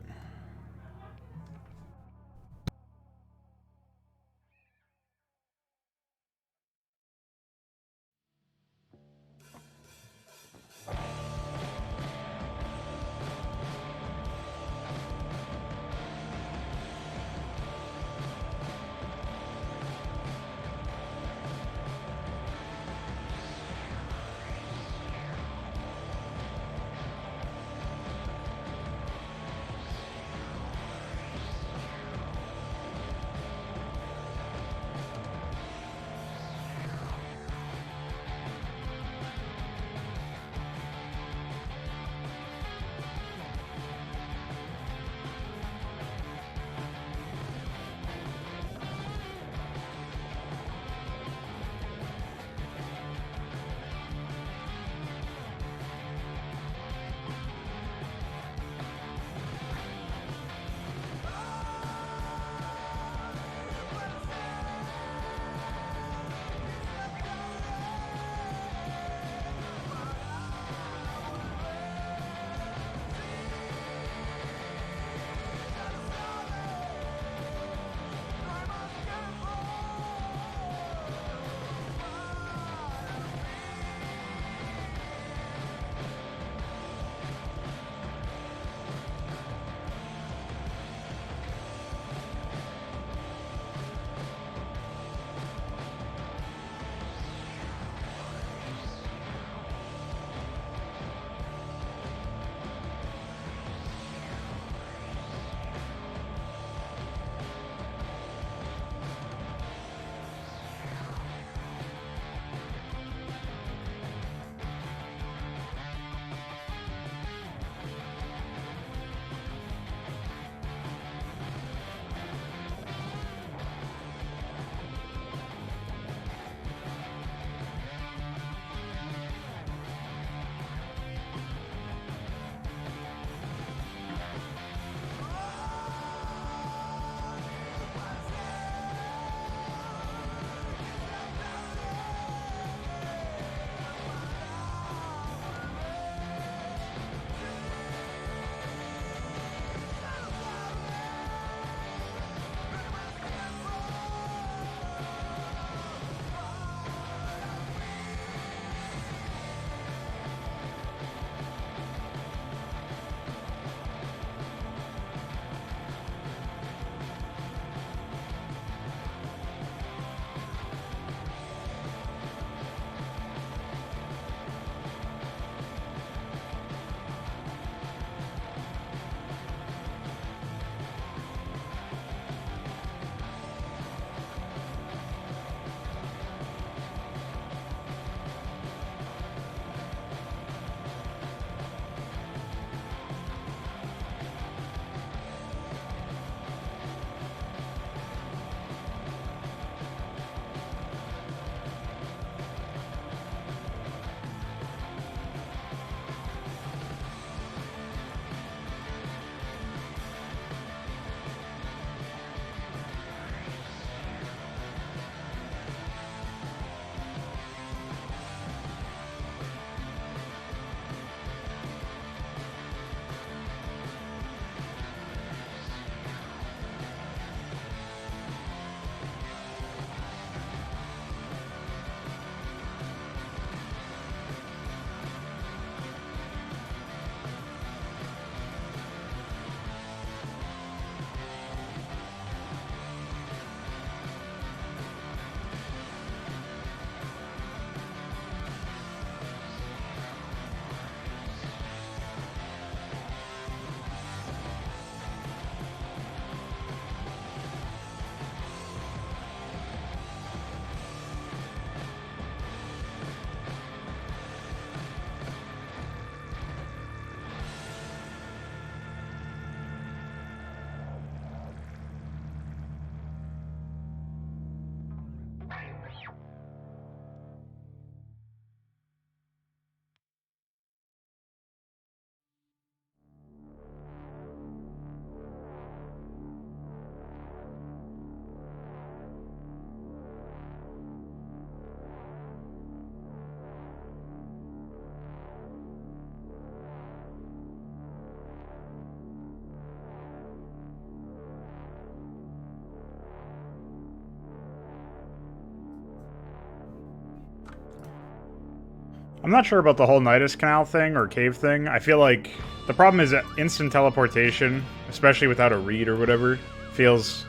I'm not sure about the whole Nidus Canal thing or cave thing. I feel like the problem is that instant teleportation, especially without a read or whatever, feels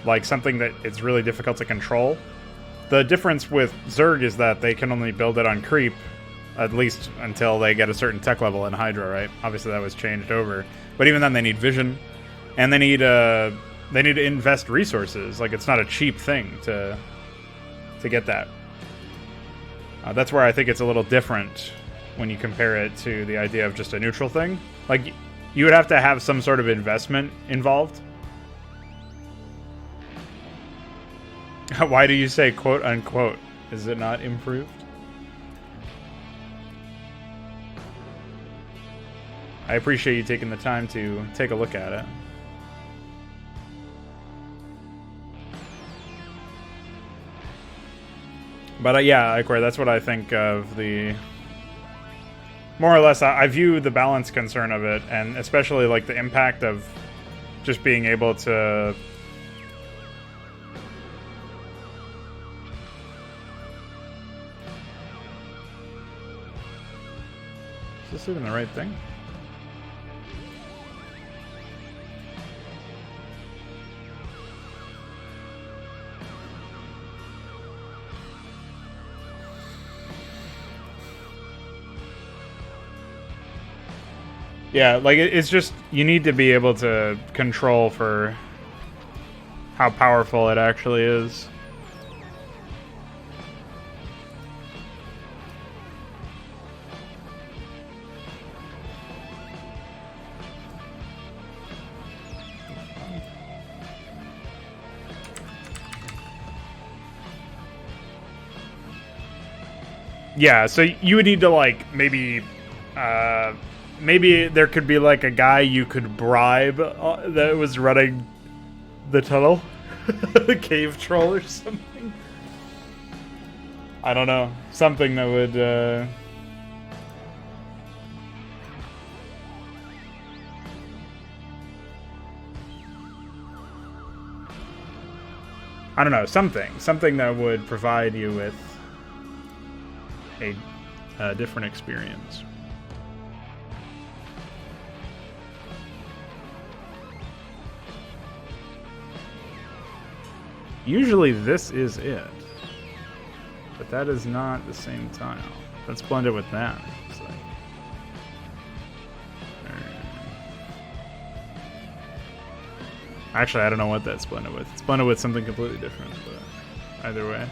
like something that it's really difficult to control. The difference with Zerg is that they can only build it on creep, at least until they get a certain tech level in Hydra, right? Obviously that was changed over. But even then they need vision, and they need to invest resources. Like, it's not a cheap thing to get that. That's where I think it's a little different when you compare it to the idea of just a neutral thing. Like, you would have to have some sort of investment involved. Why do you say quote unquote? Is it not improved? I appreciate you taking the time to take a look at it. But yeah, Iquare, that's what I think of the... More or less, I view the balance concern of it, and especially like the impact of just being able to... Is this even the right thing? Yeah, like, it's just, you need to be able to control for how powerful it actually is. Yeah, so you would need to, like, maybe there could be, like, a guy you could bribe that was running the tunnel. The cave troll or something. I don't know. Something that would... I don't know. Something that would provide you with a different experience. Usually this is it, but that is not the same tile. Let's blend it with that. It's like, actually, I don't know what that's blended with. It's blended with something completely different, but either way.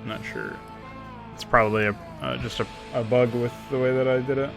I'm not sure. It's probably just a bug with the way that I did it.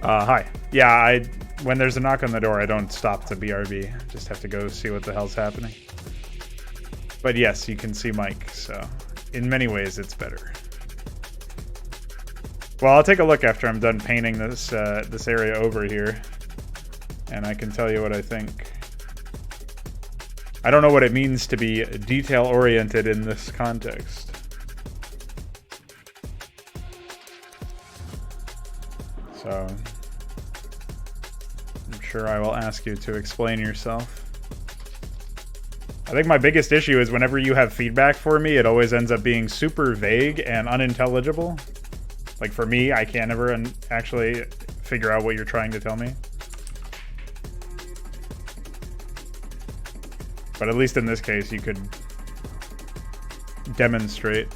Hi. Yeah, when there's a knock on the door, I don't stop to BRB. Just have to go see what the hell's happening. But yes, you can see Mike, so in many ways it's better. Well, I'll take a look after I'm done painting this this area over here, and I can tell you what I think. I don't know what it means to be detail-oriented in this context. So, I'm sure I will ask you to explain yourself. I think my biggest issue is whenever you have feedback for me, it always ends up being super vague and unintelligible. Like for me, I can't ever actually figure out what you're trying to tell me. But at least in this case, you could demonstrate.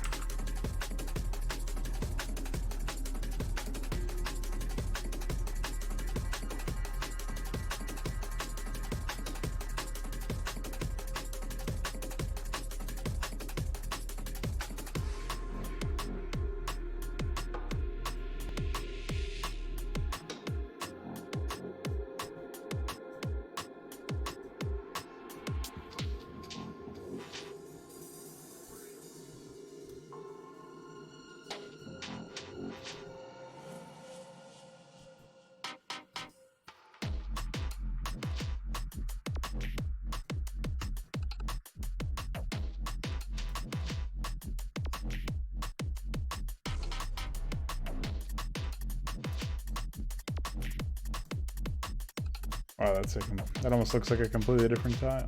Wow, that almost looks like a completely different tile.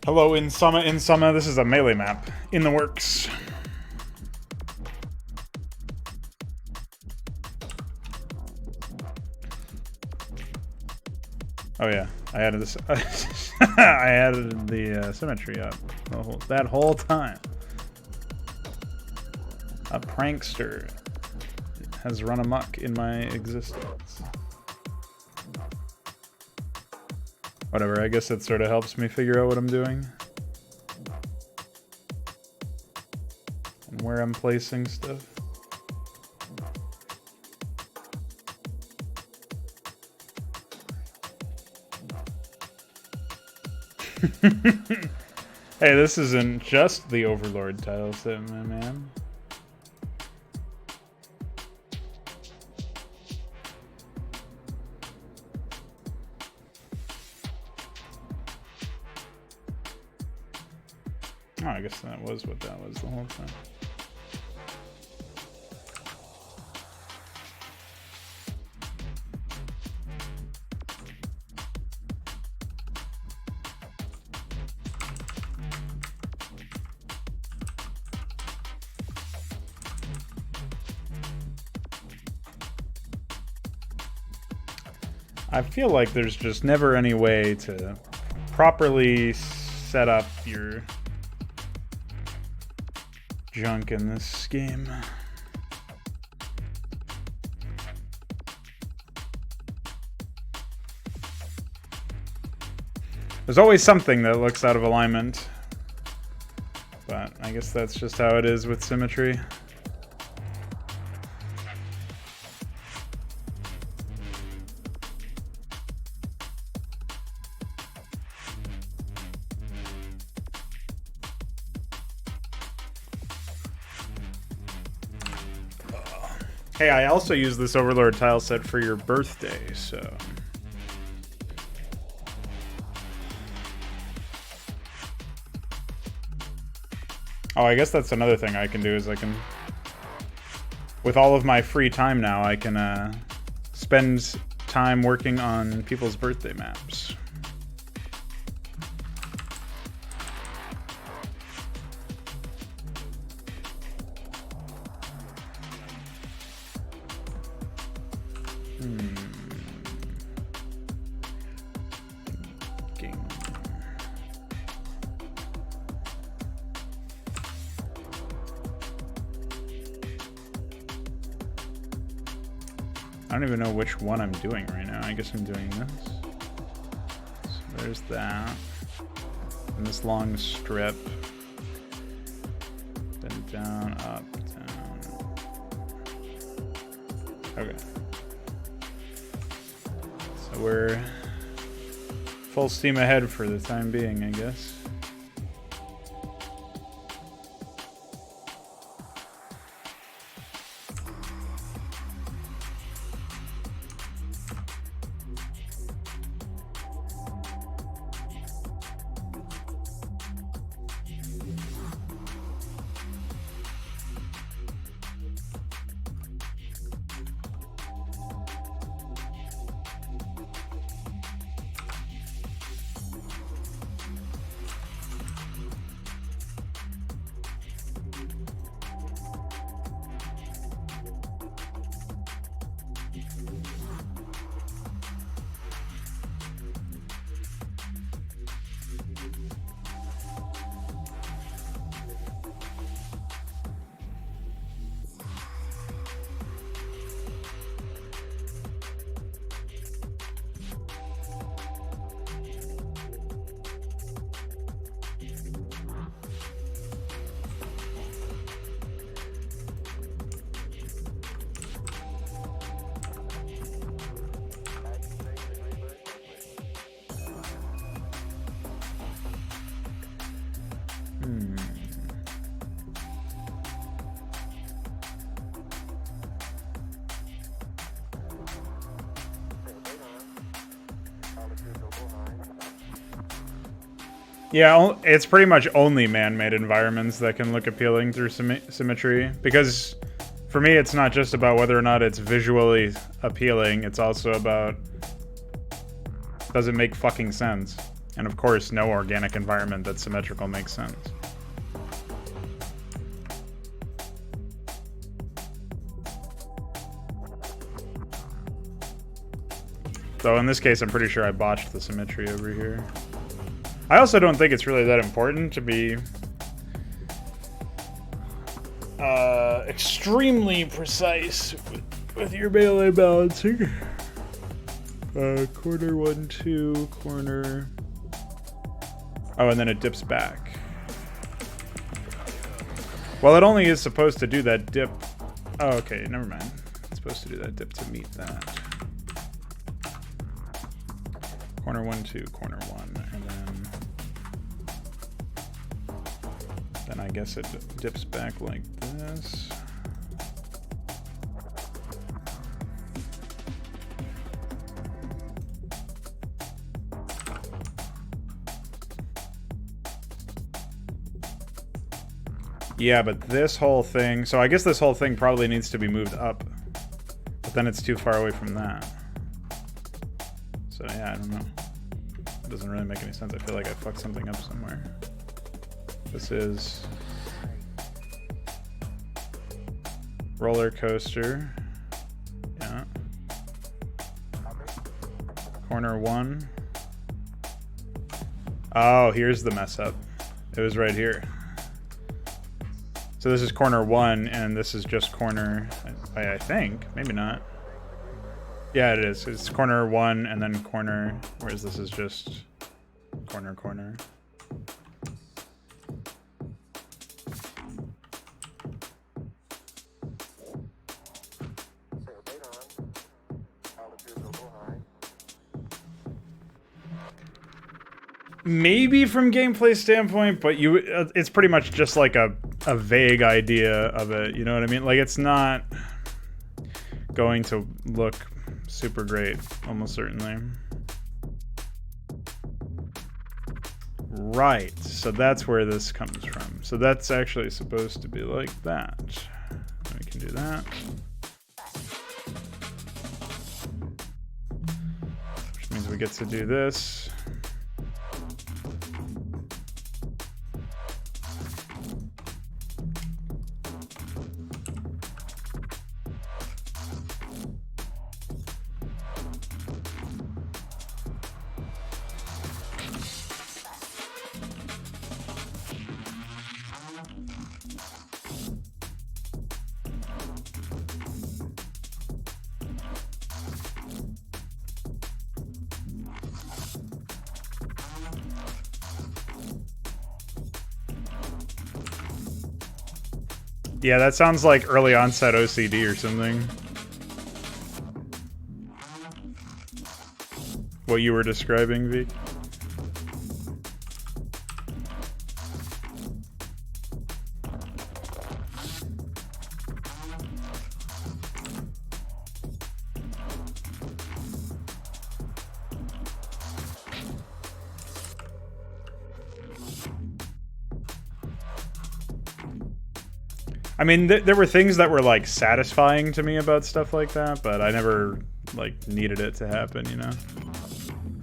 Hello, in Summa, this is a melee map in the works. Oh yeah, I added this. I added the symmetry up that whole time. A prankster has run amok in my existence. Whatever, I guess that sort of helps me figure out what I'm doing. And where I'm placing stuff. Hey, this isn't just the Overlord tile set, my man. Oh, I guess that was what that was the whole time. I feel like there's just never any way to properly set up your junk in this game. There's always something that looks out of alignment, but I guess that's just how it is with symmetry. Hey, I also use this Overlord tile set for your birthday, so... Oh, I guess that's another thing I can do is I can... With all of my free time now, I can spend time working on people's birthday maps. I don't even know which one I'm doing right now. I guess I'm doing this. So there's that. And this long strip. Then down, up, down. Okay. So we're full steam ahead for the time being, I guess. Yeah, it's pretty much only man-made environments that can look appealing through symmetry, because for me it's not just about whether or not it's visually appealing, it's also about does it make fucking sense? And of course, no organic environment that's symmetrical makes sense. So in this case, I'm pretty sure I botched the symmetry over here. I also don't think it's really that important to be extremely precise with your melee balancing. Corner 1, 2, corner. Oh, and then it dips back. Well, it only is supposed to do that dip. Oh, okay, never mind. It's supposed to do that dip to meet that. Corner 1, 2, corner 1, and then I guess it dips back like this. Yeah, but this whole thing, so I guess this whole thing probably needs to be moved up, but then it's too far away from that. So yeah, I don't know. It doesn't really make any sense. I feel like I fucked something up somewhere. This is roller coaster. Yeah. Corner 1. Oh, here's the mess up. It was right here. So this is corner 1, and this is just corner, I think. Maybe not. Yeah, it is. It's corner 1, and then corner, whereas this is just corner, corner. Maybe from gameplay standpoint, but it's pretty much just like a vague idea of it, you know what I mean? Like, it's not going to look super great, almost certainly. Right, so that's where this comes from. So that's actually supposed to be like that. We can do that. Means we get to do this. Yeah, that sounds like early onset OCD or something. What you were describing, Vic. I mean, there were things that were, like, satisfying to me about stuff like that, but I never, like, needed it to happen, you know?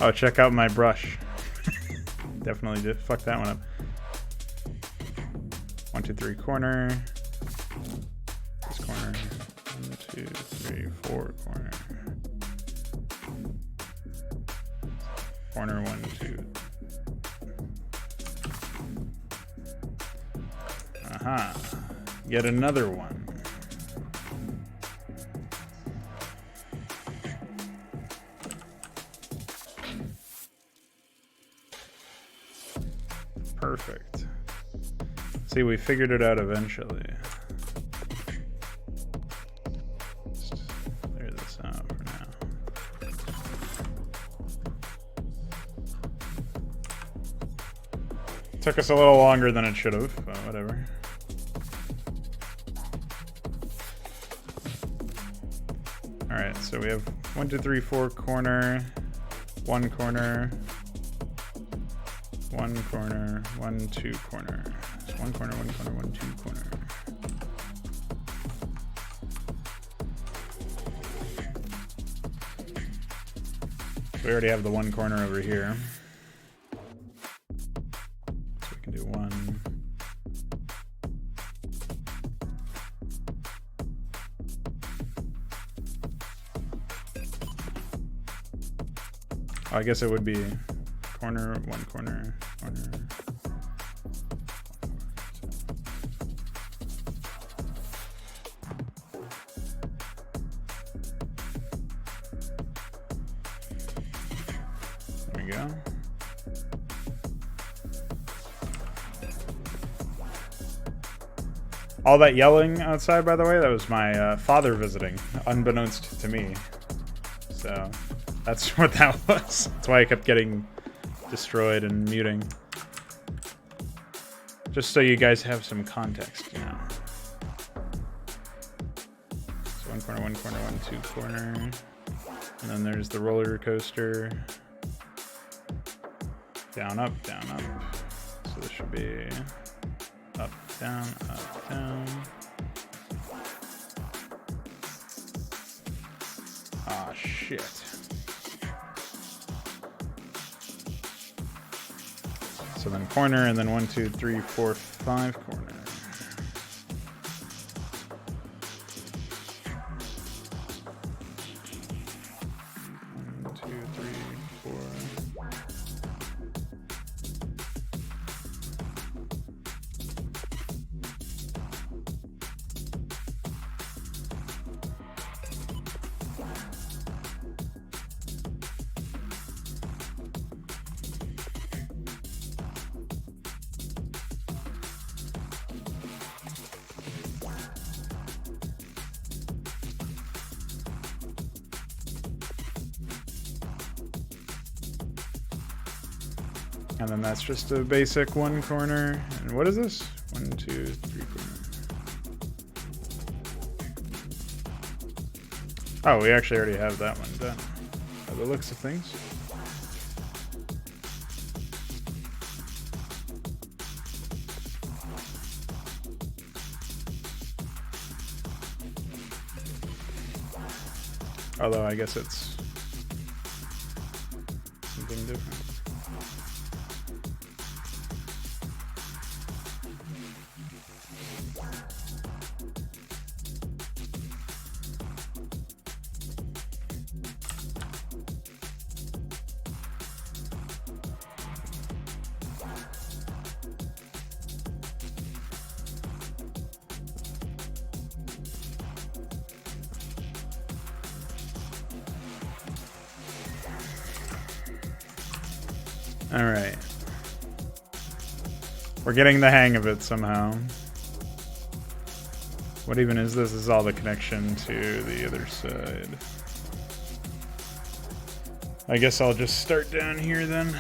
Oh, check out my brush. Definitely did. Fuck that one up. 1, 2, 3, corner. This corner. 1, 2, 3, 4, corner. Corner 1, 2. Aha. Yet another one. Perfect. See, we figured it out eventually. Just clear this out for now. Took us a little longer than it should have, but whatever. Alright, so we have 1, 2, 3, 4 corner, 1 corner, 1 corner, 1, 2 corner. It's 1 corner, 1 corner, 1, 2 corner. We already have the 1 corner over here. So we can do 1. I guess it would be corner, 1 corner, corner. There we go. All that yelling outside, by the way, that was my father visiting, unbeknownst to me. So that's what that was. That's why I kept getting destroyed and muting. Just so you guys have some context, you know. So 1 corner, 1 corner, 1, 2 corner. And then there's the roller coaster. Down, up, down, up. So this should be up, down, up, down. Ah, shit. So then corner, and then 1, 2, 3, 4, 5 corner. 1, 2, 3, 4. And then that's just a basic 1 corner. And what is this? 1, 2, 3 corner. Oh, we actually already have that one done. By the looks of things. Although I guess it's something different. All right. We're getting the hang of it somehow. What even is this? This is all the connection to the other side. I guess I'll just start down here then.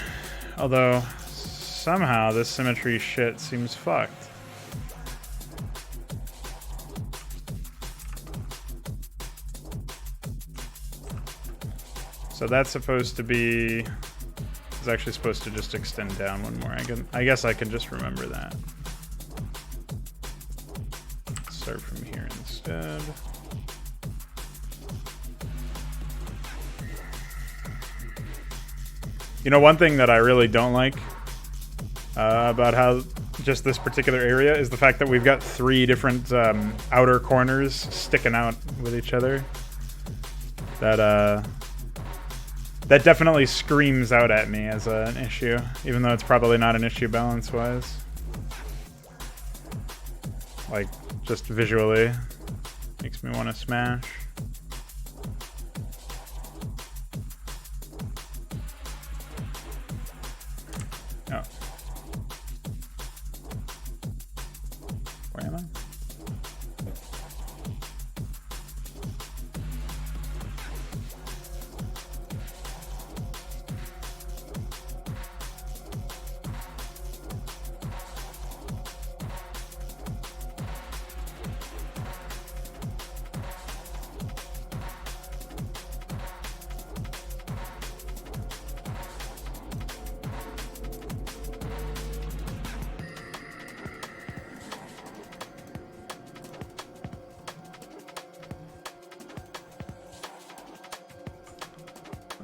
Although, somehow this symmetry shit seems fucked. So that's supposed to be... It's actually supposed to just extend down one more. I guess I can just remember that. Start from here instead. You know, one thing that I really don't like about how just this particular area is the fact that we've got 3 different outer corners sticking out with each other. That definitely screams out at me as an issue, even though it's probably not an issue balance-wise. Like, just visually. Makes me want to smash. Oh. Where am I?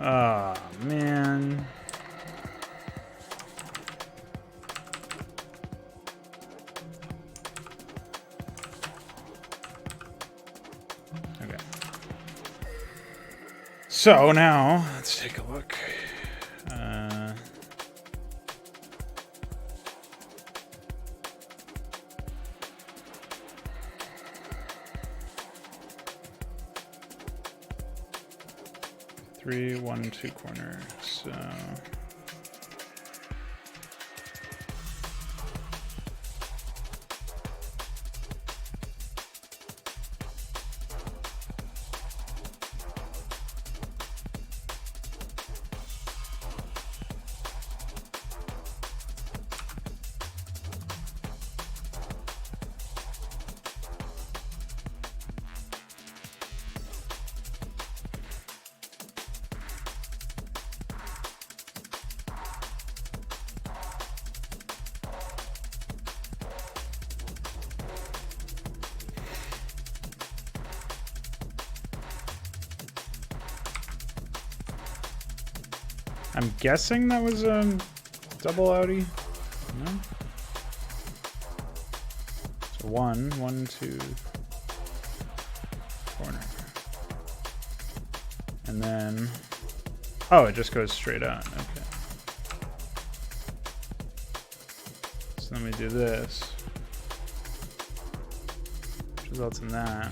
Oh, man. Okay. So now, let's take a look. 3, 1, 2 corners. So I'm guessing that was a double outie. No? So 1, 1, 2, corner. And then, oh, it just goes straight out. Okay. So let me do this, which results in that.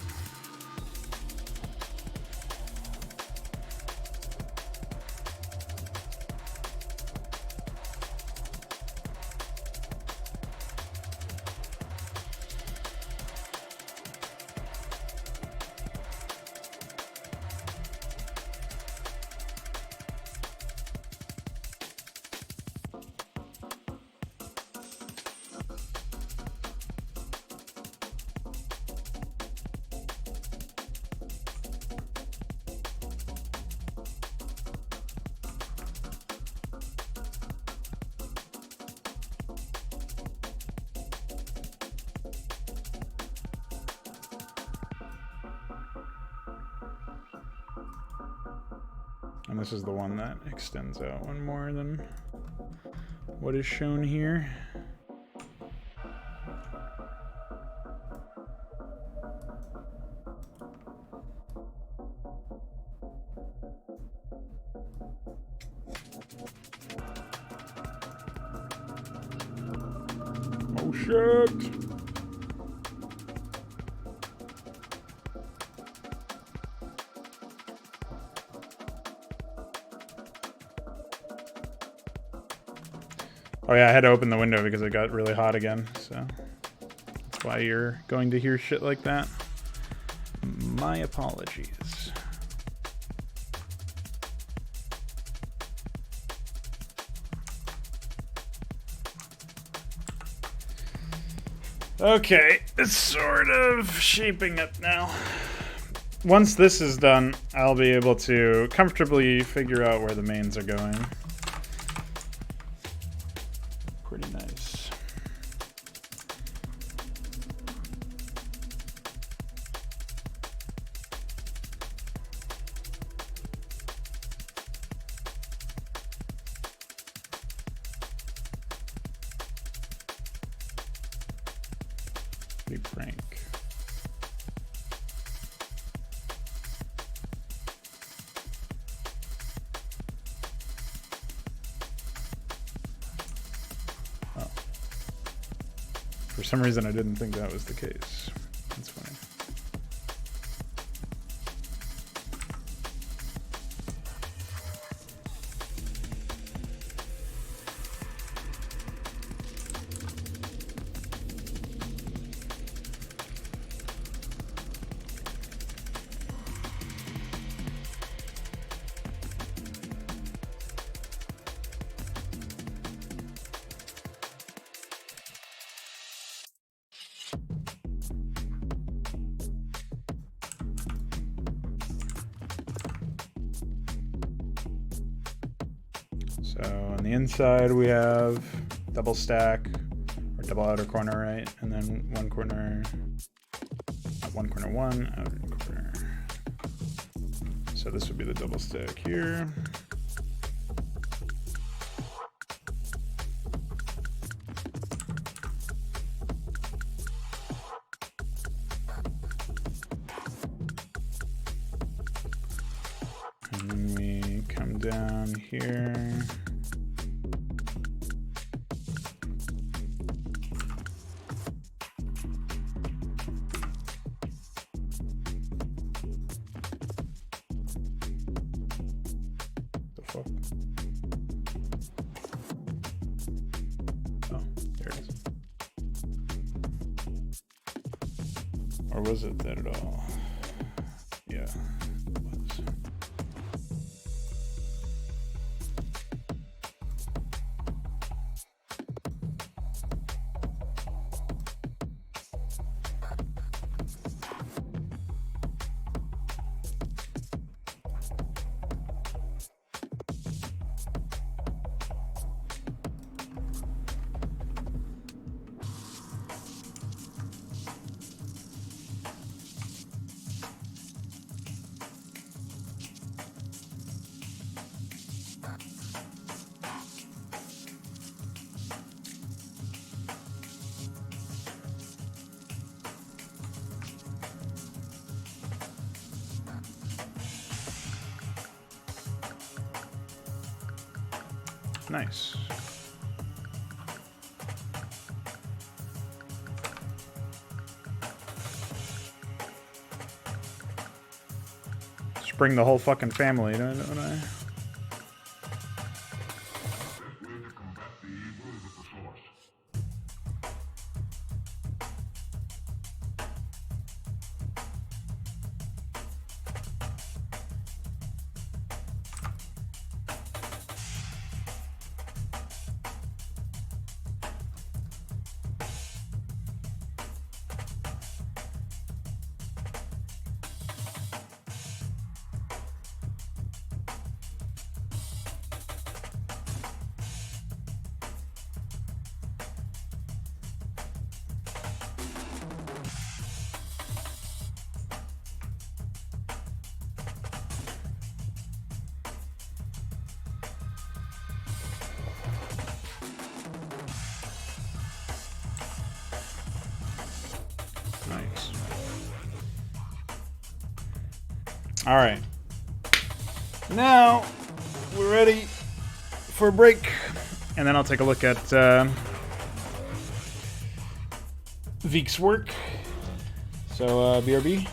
And this is the one that extends out one more than what is shown here. Oh shit! Oh yeah, I had to open the window because it got really hot again, so that's why you're going to hear shit like that. My apologies. Okay, it's sort of shaping up now. Once this is done, I'll be able to comfortably figure out where the mains are going. Pretty nice. Big prank. Oh. For some reason, I didn't think that was the case. That's funny. So on the inside we have double stack or double outer corner, right? And then one corner, one, outer corner. So this would be the double stack here. And then we come down here. The fuck? Oh, there it is. Or was it that at all? Yeah, it was. Nice. Just bring the whole fucking family, don't I? All right. Now we're ready for a break, and then I'll take a look at Veek's work. So BRB.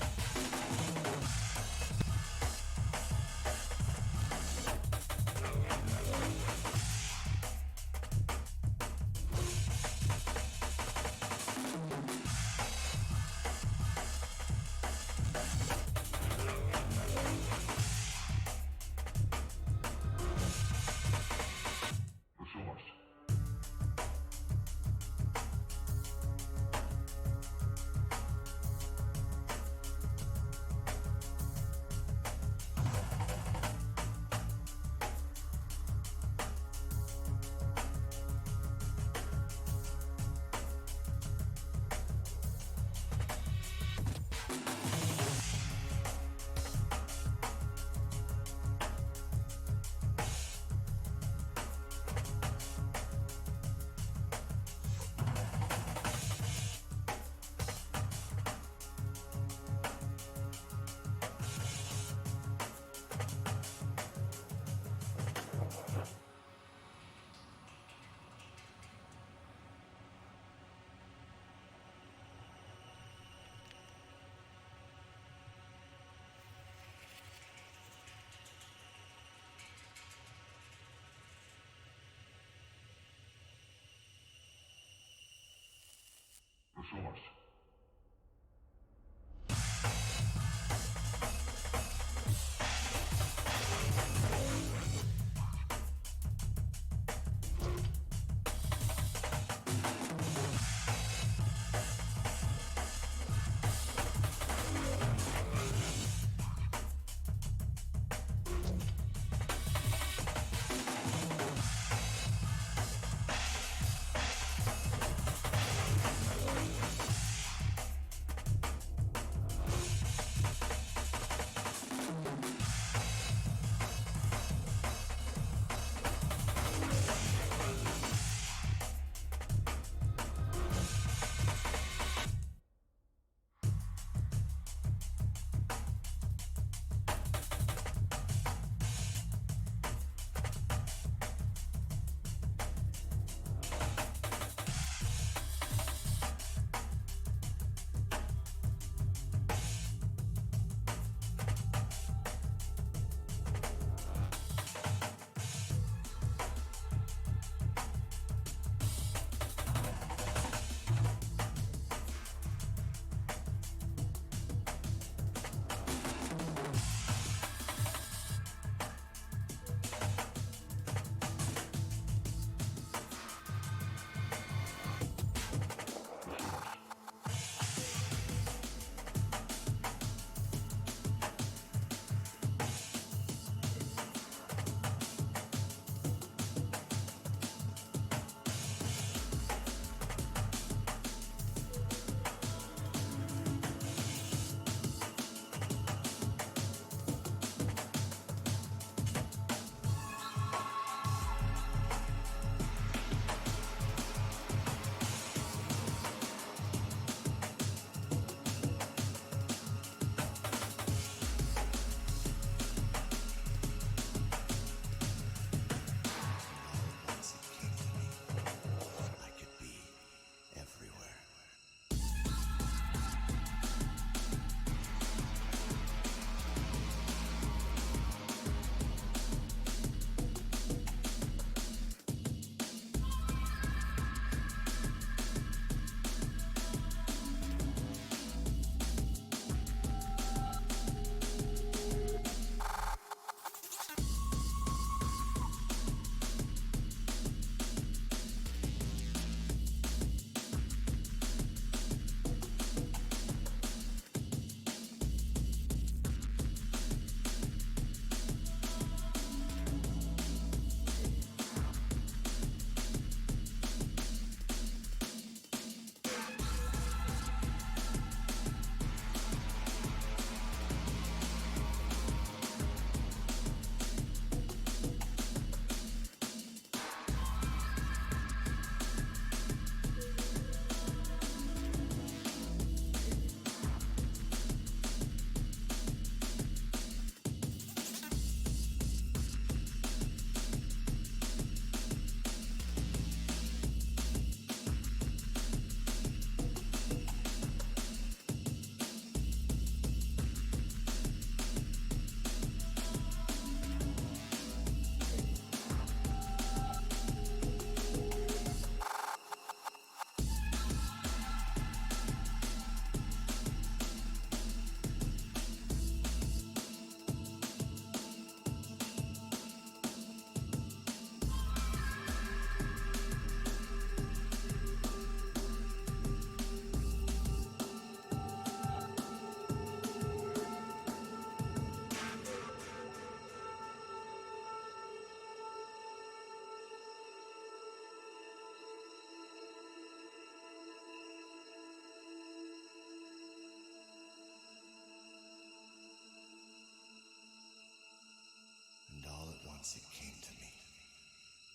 once it came to me,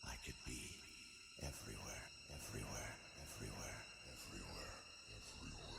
I could be everywhere, everywhere, everywhere, everywhere, everywhere.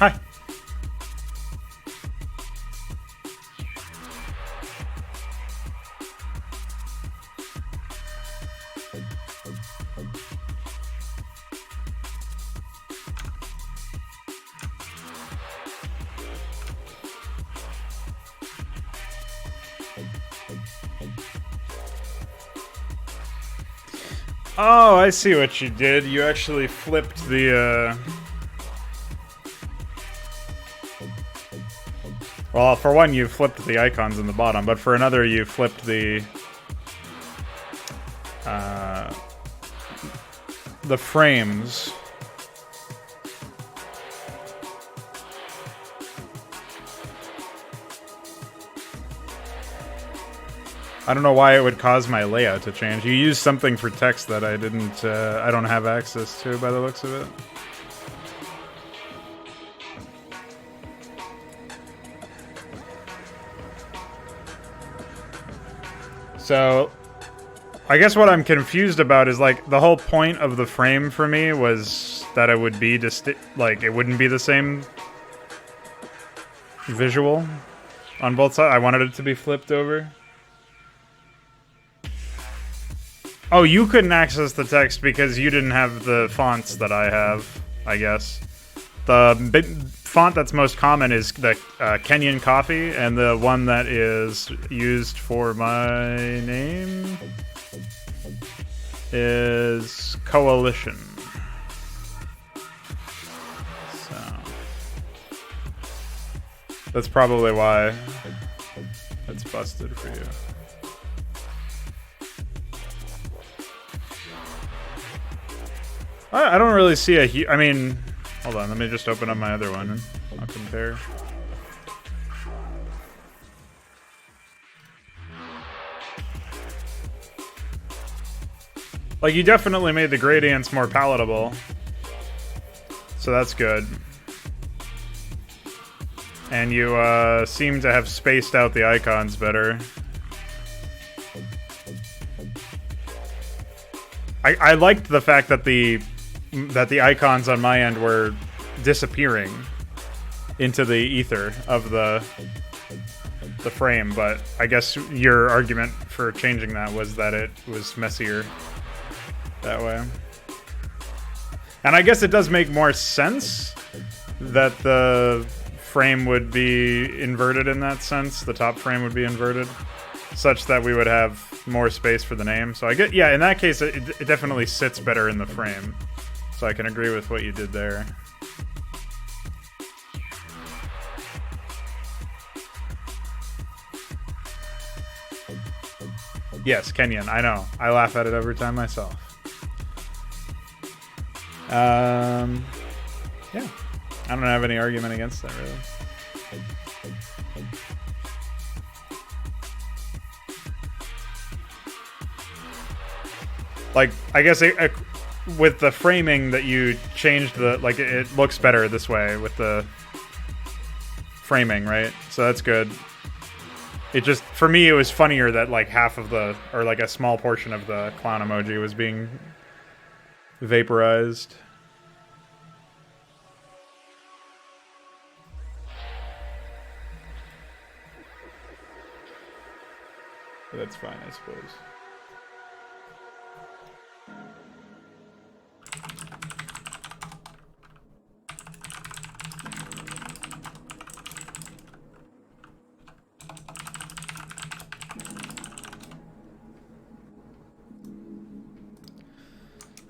Hi. Oh, I see what you did. You actually flipped the, Well, for one, you flipped the icons in the bottom, but for another, you flipped the frames. I don't know why it would cause my layout to change. You used something for text that I didn't, I don't have access to by the looks of it. So, I guess what I'm confused about is, like, the whole point of the frame for me was that it would be like, it wouldn't be the same visual on both sides. I wanted it to be flipped over. Oh, you couldn't access the text because you didn't have the fonts that I have, I guess. The font that's most common is the Kenyan Coffee, and the one that is used for my name is Coalition. So that's probably why it's busted for you. I don't really see I mean, hold on, let me just open up my other one and I'll compare. Like, you definitely made the gradients more palatable, so that's good. And you seem to have spaced out the icons better. I liked the fact that the icons on my end were disappearing into the ether of the frame, but I guess your argument for changing that was that it was messier that way. And I guess it does make more sense that the frame would be inverted in that sense. The top frame would be inverted, such that we would have more space for the name. So I get, yeah, in that case, it definitely sits better in the frame. So I can agree with what you did there. Yes, Kenyan, I know. I laugh at it every time myself. Yeah. I don't have any argument against that, really. Like, I guess with the framing that you changed the, like, it looks better this way with the framing, right? So that's good. It just, for me, it was funnier that, like, half of the, or, like, a small portion of the clown emoji was being vaporized. But that's fine, I suppose.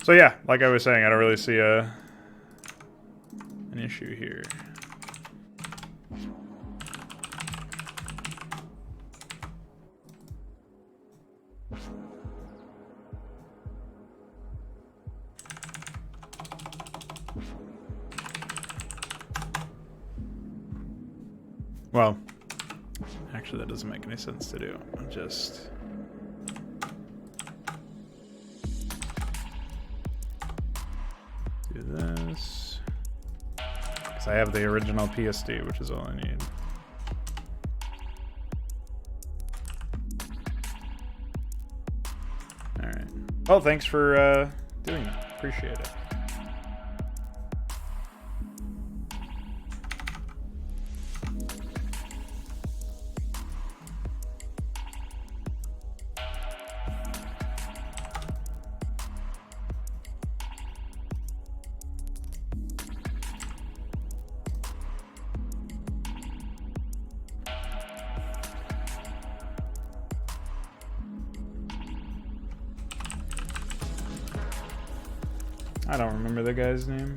So yeah, like I was saying, I don't really see an issue here. Well, actually that doesn't make any sense to do. I'll just... do this. Because I have the original PSD, which is all I need. Alright. Well, thanks for doing that. Appreciate it. I don't remember the guy's name.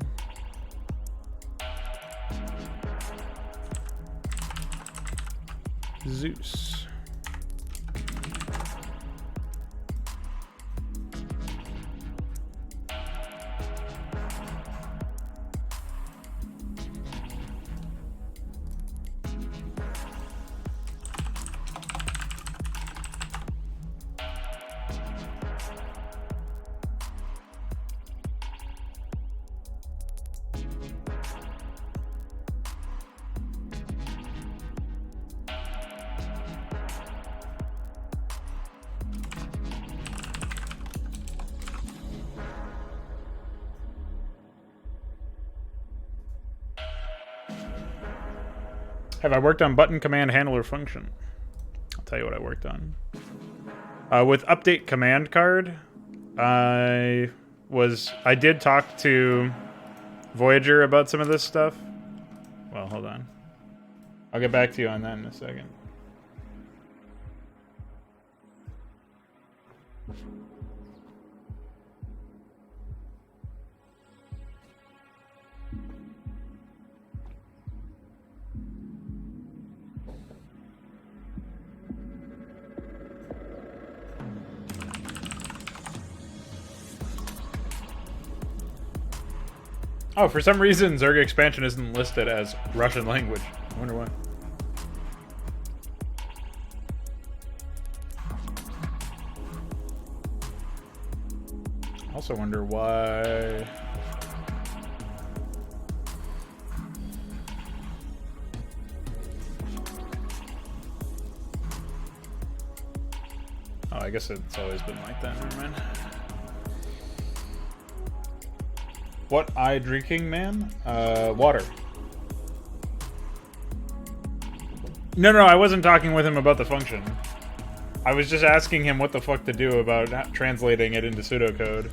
Zeus. Have I worked on button command handler function? I'll tell you what I worked on. With update command card, I did talk to Voyager about some of this stuff. Well, hold on. I'll get back to you on that in a second. Oh, for some reason, Zerg expansion isn't listed as Russian language. I wonder why. I also wonder why... Oh, I guess it's always been like that. Never mind. What I drinking, man? Water. No, I wasn't talking with him about the function. I was just asking him what the fuck to do about translating it into pseudocode.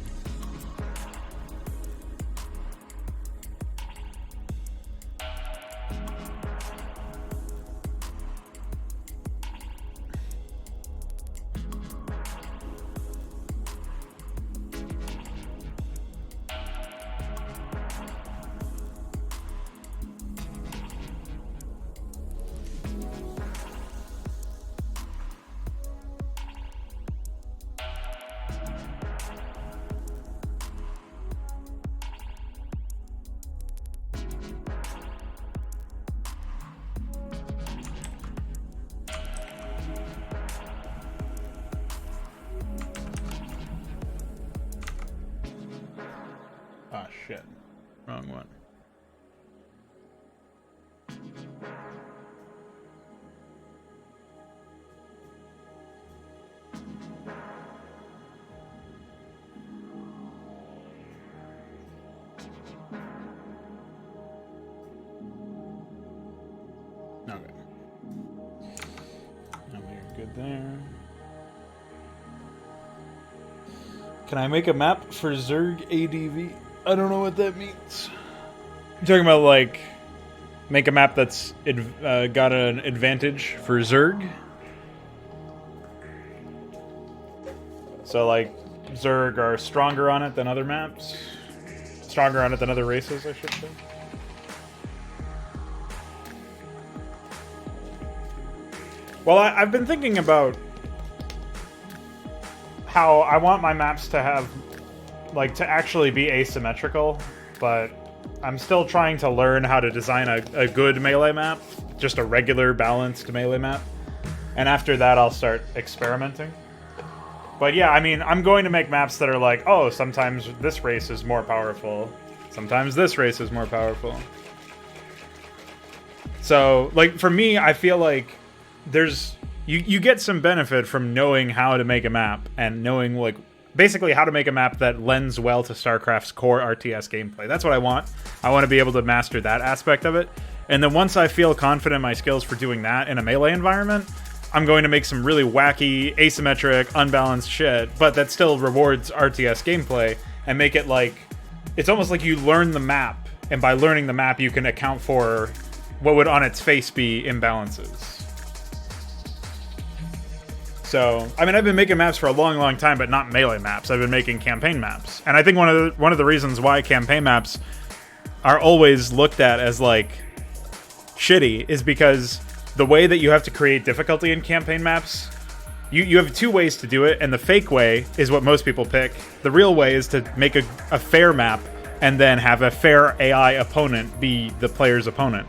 Ah, shit. Wrong one. Okay. Now we're good there. Can I make a map for Zerg ADV? I don't know what that means. You're talking about, like, make a map that's got an advantage for Zerg? So, like, Zerg are stronger on it than other maps? Stronger on it than other races, I should say. Well, I've been thinking about how I want my maps to have, like, to actually be asymmetrical, but I'm still trying to learn how to design a good melee map, just a regular, balanced melee map. And after that, I'll start experimenting. But yeah, I mean, I'm going to make maps that are like, oh, sometimes this race is more powerful. Sometimes this race is more powerful. So, like, for me, I feel like there's... You get some benefit from knowing how to make a map and knowing, like, basically how to make a map that lends well to StarCraft's core RTS gameplay. That's what I want. I want to be able to master that aspect of it. And then once I feel confident in my skills for doing that in a melee environment, I'm going to make some really wacky, asymmetric, unbalanced shit, but that still rewards RTS gameplay and make it like... It's almost like you learn the map, and by learning the map, you can account for what would on its face be imbalances. So, I mean, I've been making maps for a long, long time, but not melee maps. I've been making campaign maps. And I think one of the reasons why campaign maps are always looked at as, like, shitty is because the way that you have to create difficulty in campaign maps, you have two ways to do it, and the fake way is what most people pick. The real way is to make a fair map and then have a fair AI opponent be the player's opponent.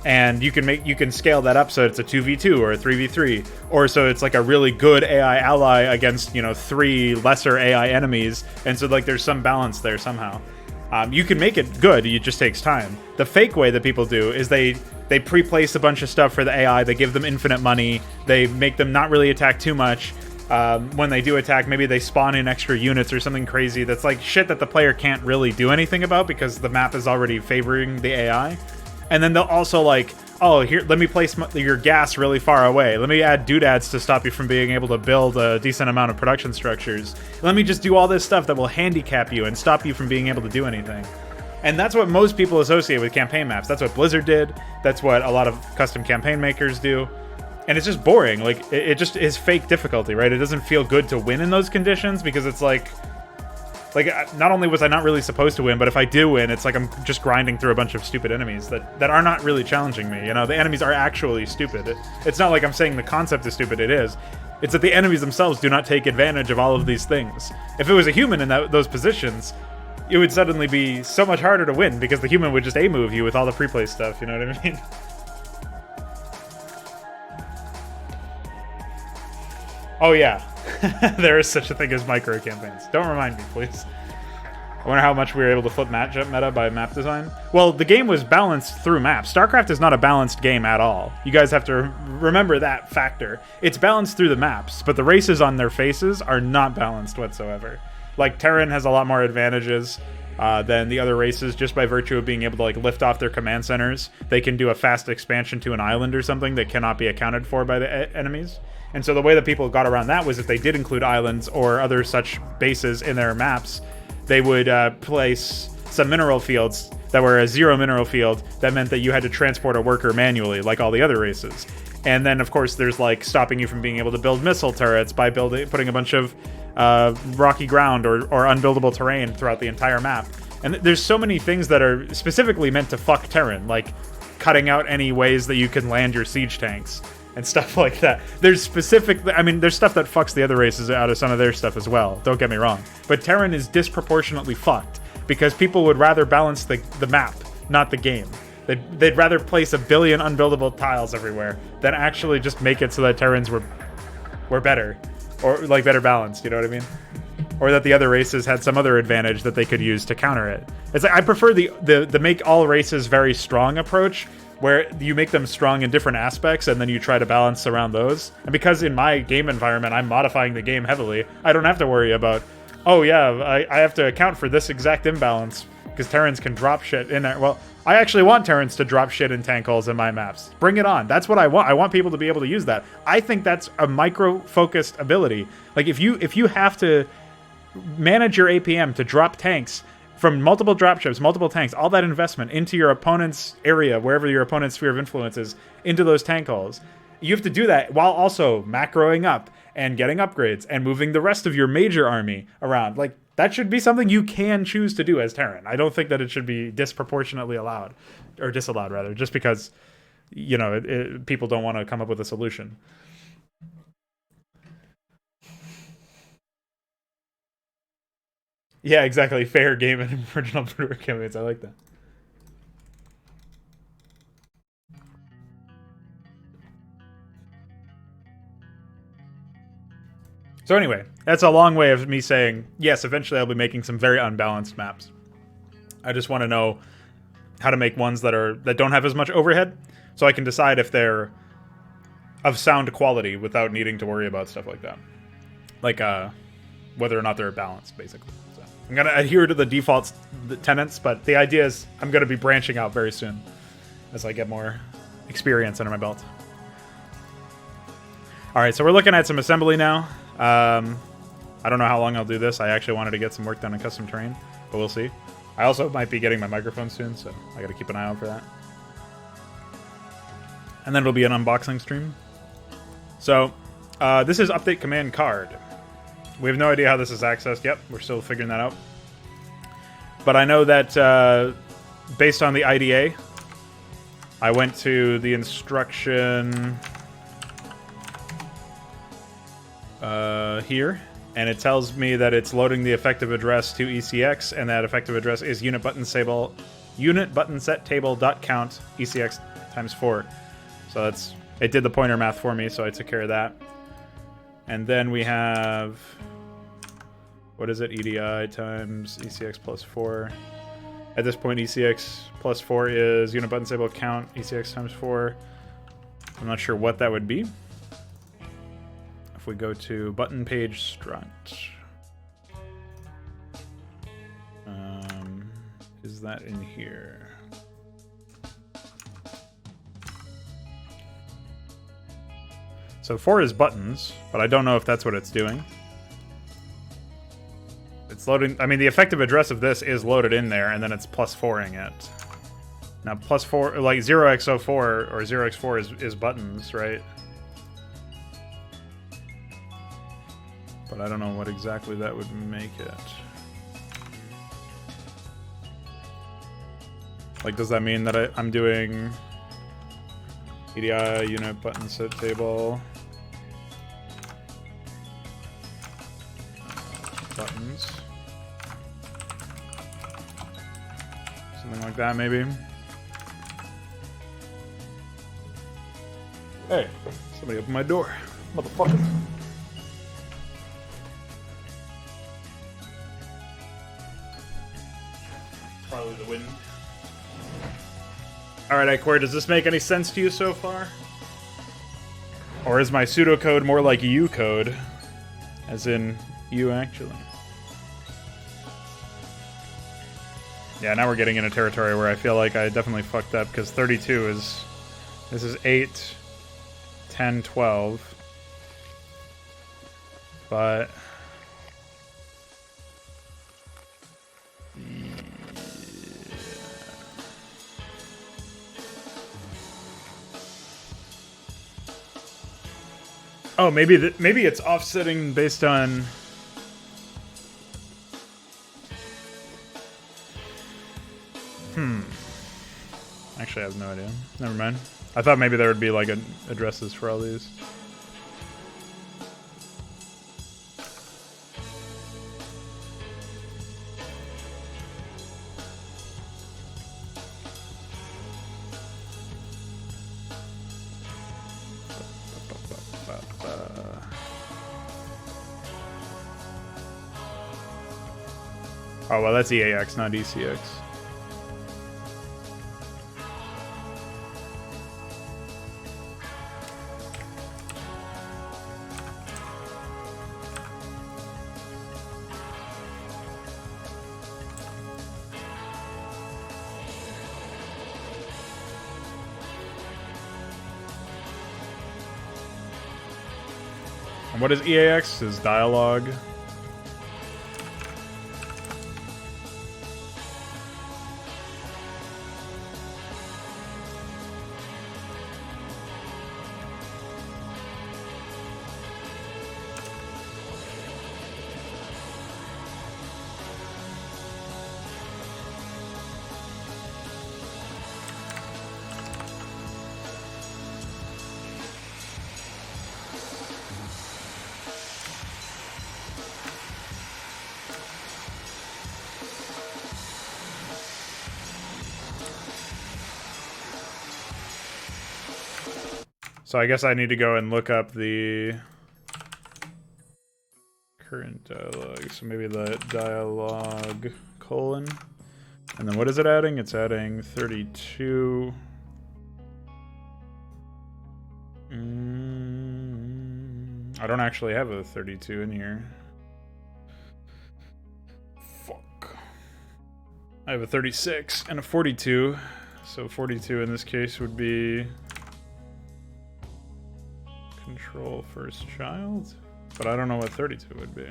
And you can scale that up so it's a 2v2 or a 3v3, or so it's like a really good AI ally against, you know, 3 lesser AI enemies, and so, like, there's some balance there somehow. You can make it good, it just takes time. The fake way that people do is they pre-place a bunch of stuff for the AI, they give them infinite money, they make them not really attack too much. When they do attack, maybe they spawn in extra units or something crazy that's like shit that the player can't really do anything about because the map is already favoring the AI. And then they'll also, like, oh, here, let me place your gas really far away. Let me add doodads to stop you from being able to build a decent amount of production structures. Let me just do all this stuff that will handicap you and stop you from being able to do anything. And that's what most people associate with campaign maps. That's what Blizzard did. That's what a lot of custom campaign makers do. And it's just boring. Like, it just is fake difficulty, right? It doesn't feel good to win in those conditions because it's like, not only was I not really supposed to win, but if I do win, it's like I'm just grinding through a bunch of stupid enemies that are not really challenging me. You know, the enemies are actually stupid. It's not like I'm saying the concept is stupid, it is. It's that the enemies themselves do not take advantage of all of these things. If it was a human in those positions, it would suddenly be so much harder to win because the human would just A-move you with all the pre-play stuff, you know what I mean? Oh yeah, there is such a thing as micro campaigns. Don't remind me, please. I wonder how much we were able to flip matchup meta by map design. Well, the game was balanced through maps. StarCraft is not a balanced game at all. You guys have to remember that factor. It's balanced through the maps, but the races on their faces are not balanced whatsoever. Like, Terran has a lot more advantages than the other races just by virtue of being able to like lift off their command centers. They can do a fast expansion to an island or something that cannot be accounted for by the enemies. And so the way that people got around that was if they did include islands or other such bases in their maps, they would place some mineral fields that were a 0 mineral field that meant that you had to transport a worker manually, like all the other races. And then, of course, there's like stopping you from being able to build missile turrets by putting a bunch of rocky ground or unbuildable terrain throughout the entire map. And there's so many things that are specifically meant to fuck Terran, like cutting out any ways that you can land your siege tanks and stuff like that. There's there's stuff that fucks the other races out of some of their stuff as well, don't get me wrong. But Terran is disproportionately fucked because people would rather balance the map, not the game. They'd rather place a billion unbuildable tiles everywhere than actually just make it so that Terrans were better. Or like better balanced, you know what I mean? Or that the other races had some other advantage that they could use to counter it. It's like I prefer the make all races very strong approach, where you make them strong in different aspects and then you try to balance around those. And because in my game environment I'm modifying the game heavily, I don't have to worry about, oh yeah, I have to account for this exact imbalance because Terrans can drop shit in there. Well, I actually want Terrans to drop shit in tank holes in my maps. Bring it on. That's what I want. I want people to be able to use that. I think that's a micro-focused ability. Like if you have to manage your APM to drop tanks from multiple dropships, multiple tanks, all that investment into your opponent's area, wherever your opponent's sphere of influence is, into those tank holes. You have to do that while also macroing up and getting upgrades and moving the rest of your major army around. Like, that should be something you can choose to do as Terran. I don't think that it should be disproportionately allowed, or disallowed rather, just because, you know, people don't want to come up with a solution. Yeah, exactly. Fair game and original brewer campaigns. I like that. So anyway, that's a long way of me saying, yes, eventually I'll be making some very unbalanced maps. I just want to know how to make ones that don't have as much overhead, so I can decide if they're of sound quality without needing to worry about stuff like that. Like, whether or not they're balanced, basically. So I'm going to adhere to the default tenets, but the idea is I'm going to be branching out very soon as I get more experience under my belt. Alright, so we're looking at some assembly now. I don't know how long I'll do this. I actually wanted to get some work done in custom terrain, but we'll see. I also might be getting my microphone soon, so I gotta keep an eye out for that. And then it'll be an unboxing stream. So, this is update command card. We have no idea how this is accessed yet. We're still figuring that out. But I know that based on the IDA, I went to the instruction here, and it tells me that it's loading the effective address to ECX, and that effective address is unit button set table dot count ECX times 4. So it did the pointer math for me, so I took care of that. And then we have, what is it? EDI times ECX plus 4. At this point, ECX plus 4 is unit button table count ECX times 4. I'm not sure what that would be. If we go to button page strut, is that in here? So 4 is buttons, but I don't know if that's what it's doing. It's loading. I mean, the effective address of this is loaded in there, and then it's plus 4ing it. Now, plus 4, like 0x04 or 0x4 is buttons, right? But I don't know what exactly that would make it. Like, does that mean that I'm doing EDI unit button set table buttons? Something like that, maybe. Hey, somebody opened my door. Motherfucker. Alright, Iquare, does this make any sense to you so far? Or is my pseudocode more like you code? As in, you actually. Yeah, now we're getting into territory where I feel like I definitely fucked up, because 32 is... This is 8, 10, 12. But... Oh, maybe it's offsetting based on... Actually, I have no idea. Never mind. I thought maybe there would be like addresses for all these. Oh, well, that's EAX, not ECX. And what is EAX? Is dialogue. So I guess I need to go and look up the current dialogue. So maybe the dialogue colon. And then what is it adding? It's adding 32. I don't actually have a 32 in here. Fuck. I have a 36 and a 42. So 42 in this case would be... Control first child? But I don't know what 32 would be.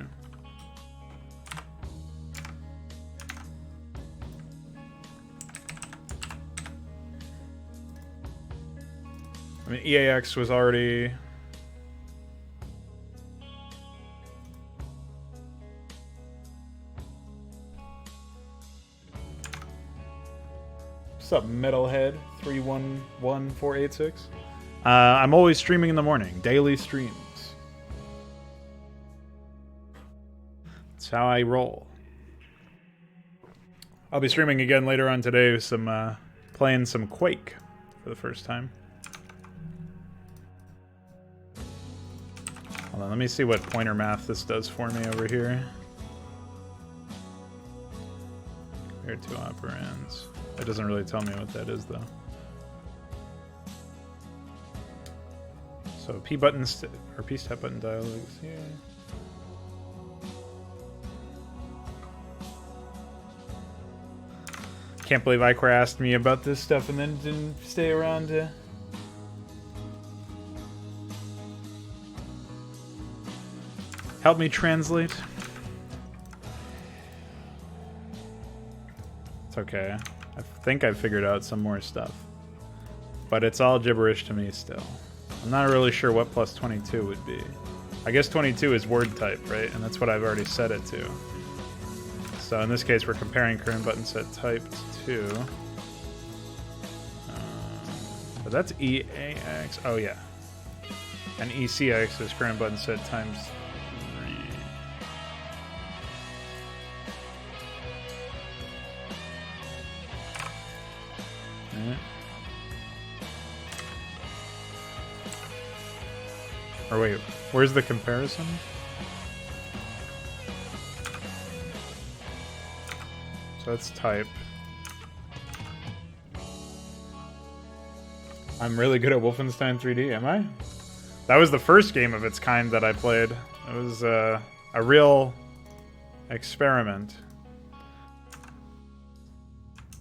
I mean, EAX was already... What's up, Metalhead? 311486? I'm always streaming in the morning. Daily streams. That's how I roll. I'll be streaming again later on today with some, playing some Quake for the first time. Hold on, let me see what pointer math this does for me over here. Compare two operands. It doesn't really tell me what that is, though. So P buttons or P step button dialogues here. Can't believe Iquare asked me about this stuff and then didn't stay around to... help me translate. It's okay. I think I figured out some more stuff. But it's all gibberish to me still. I'm not really sure what plus 22 would be. I guess 22 is word type, right? And that's what I've already set it to. So in this case, we're comparing current button set typed to... but that's EAX. Oh, yeah. And ECX is current button set times 3. Right. Or wait, where's the comparison? So that's type. I'm really good at Wolfenstein 3D, am I? That was the first game of its kind that I played. It was a real experiment.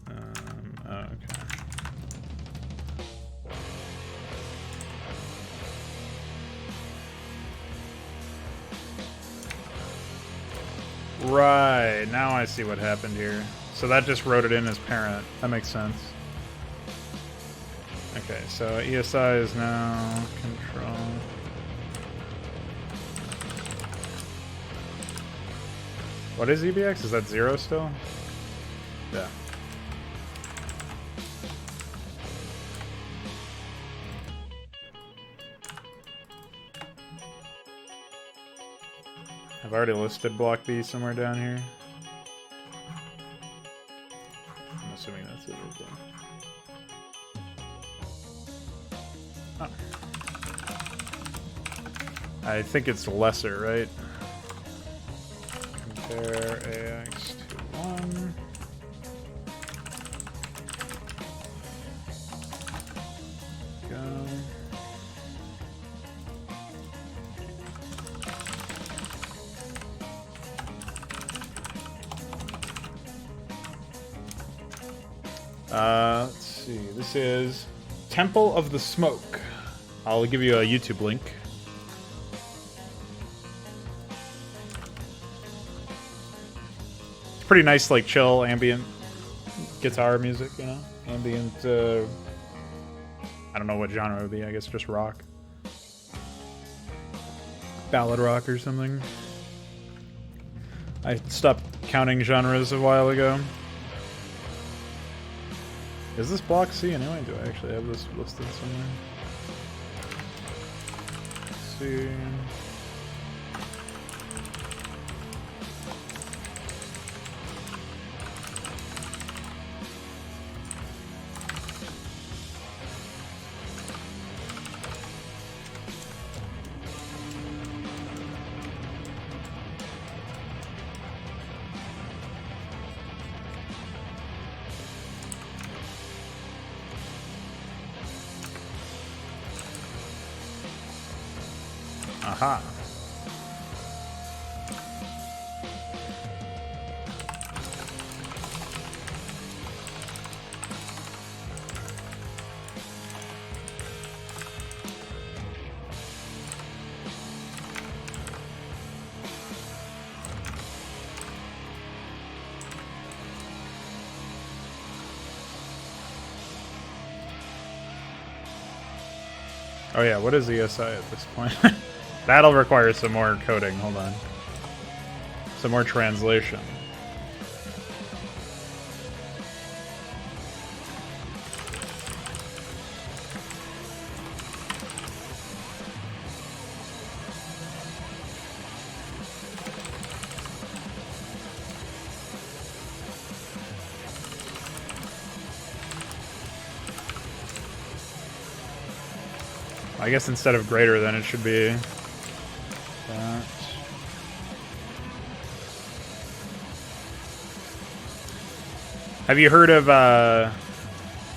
Okay. Right, now I see what happened here. So that just wrote it in as parent. That makes sense. Okay, so ESI is now control. What is EBX? Is that 0 still? Yeah. I've already listed block B somewhere down here. I'm assuming that's it. Oh. I think it's lesser, right? Compare AX to 1. Go. Let's see. This is Temple of the Smoke. I'll give you a YouTube link. It's pretty nice, like chill, ambient guitar music, you know? Ambient, I don't know what genre it would be, I guess just rock. Ballad rock or something. I stopped counting genres a while ago. Is this block C anyway? Do I actually have this listed somewhere? Let's see. Aha. Oh yeah, what is ESI at this point? That'll require some more coding, hold on. Some more translation. I guess instead of greater than, it should be that. Have you heard of, I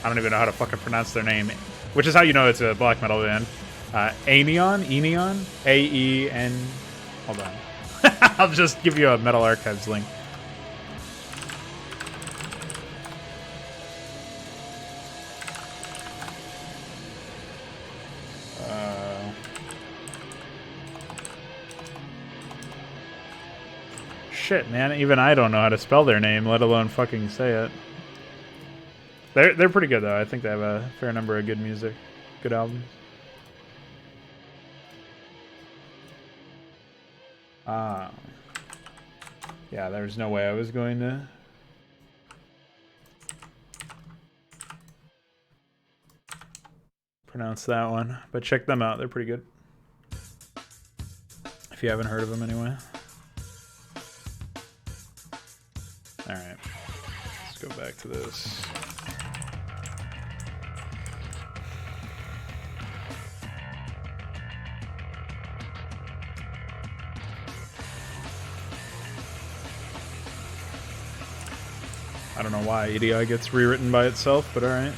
don't even know how to fucking pronounce their name, which is how you know it's a black metal band. Aeneon? Aeneon? A-E-N... Hold on. I'll just give you a Metal Archives link. Shit, man. Even I don't know how to spell their name, let alone fucking say it. They're pretty good, though. I think they have a fair number of good music. Good albums. Ah. Yeah, there's no way I was going to... pronounce that one. But check them out. They're pretty good. If you haven't heard of them anyway. Alright, let's go back to this. I don't know why EDI gets rewritten by itself, but alright.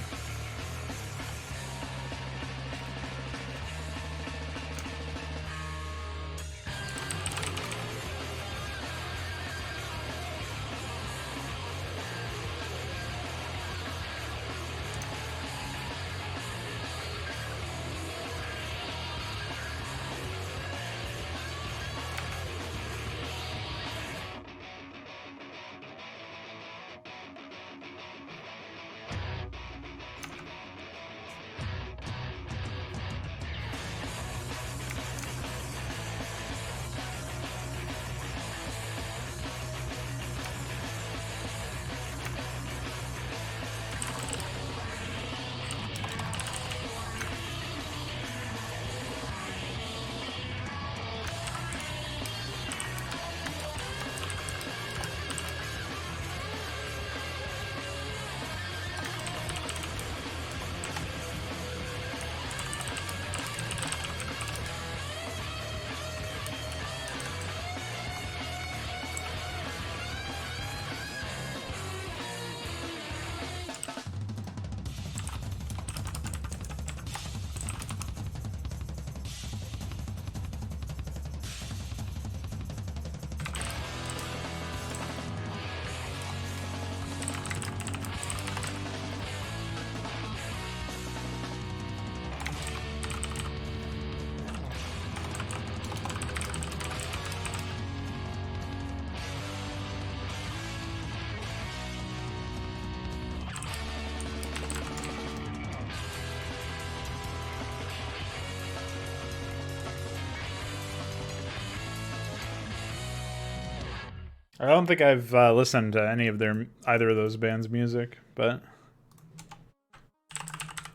I don't think I've listened to any of either of those bands' music, but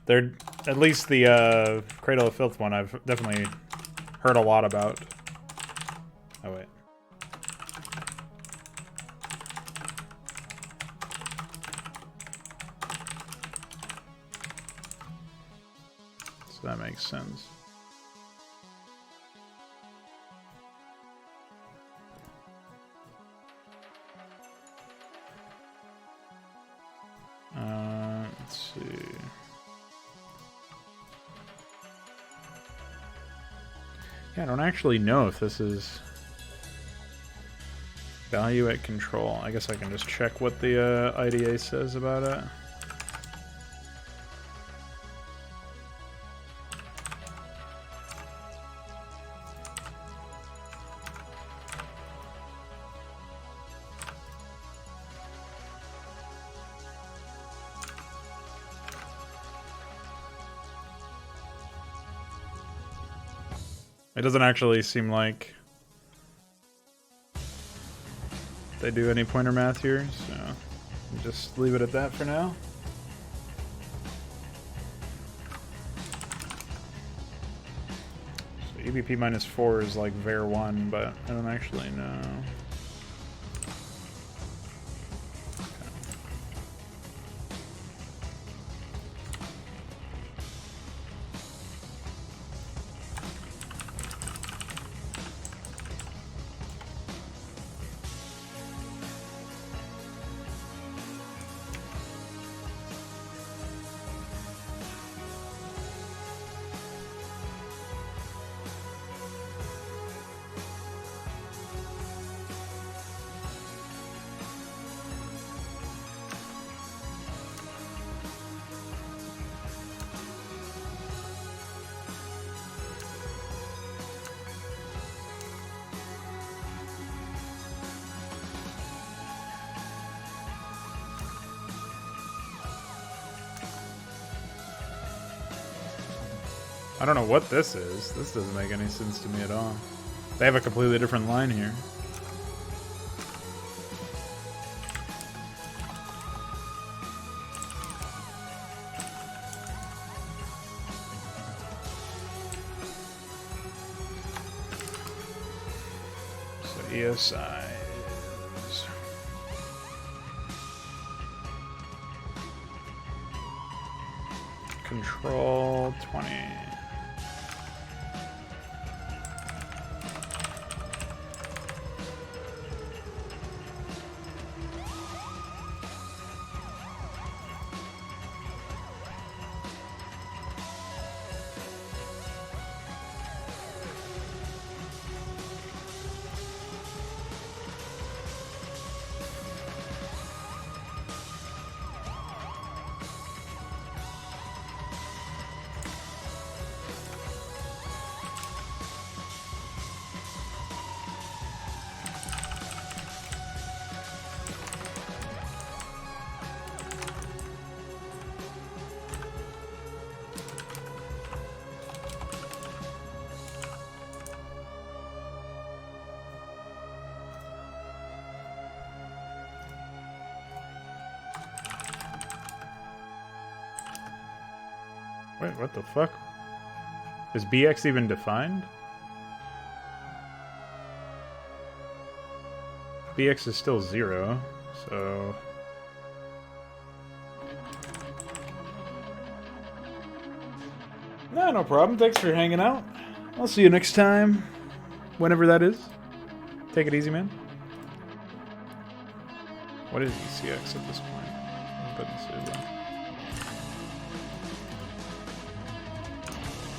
they're at least the Cradle of Filth one I've definitely heard a lot about. Oh wait. So that makes sense. Let's see. Yeah, I don't actually know if this is value at control. I guess I can just check what the IDA says about it. It doesn't actually seem like they do any pointer math here, so we'll just leave it at that for now. So EBP -4 is like var 1, but I don't actually know. I don't know what this is. This doesn't make any sense to me at all. They have a completely different line here. So ESI is control 20. Wait, what the fuck? Is BX even defined? BX is still 0, so... No problem. Thanks for hanging out. I'll see you next time. Whenever that is. Take it easy, man. What is ECX at this point?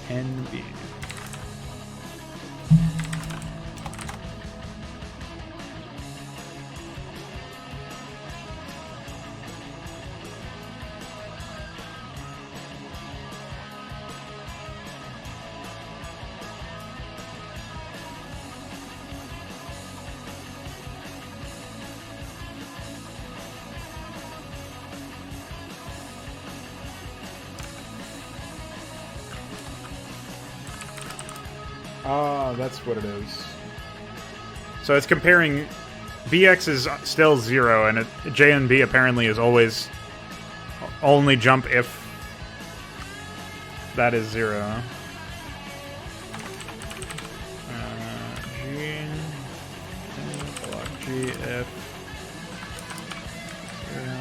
NB. Ah, that's what it is. So it's comparing BX is still 0, and J and B apparently is always only jump if that is 0. G, F, 0.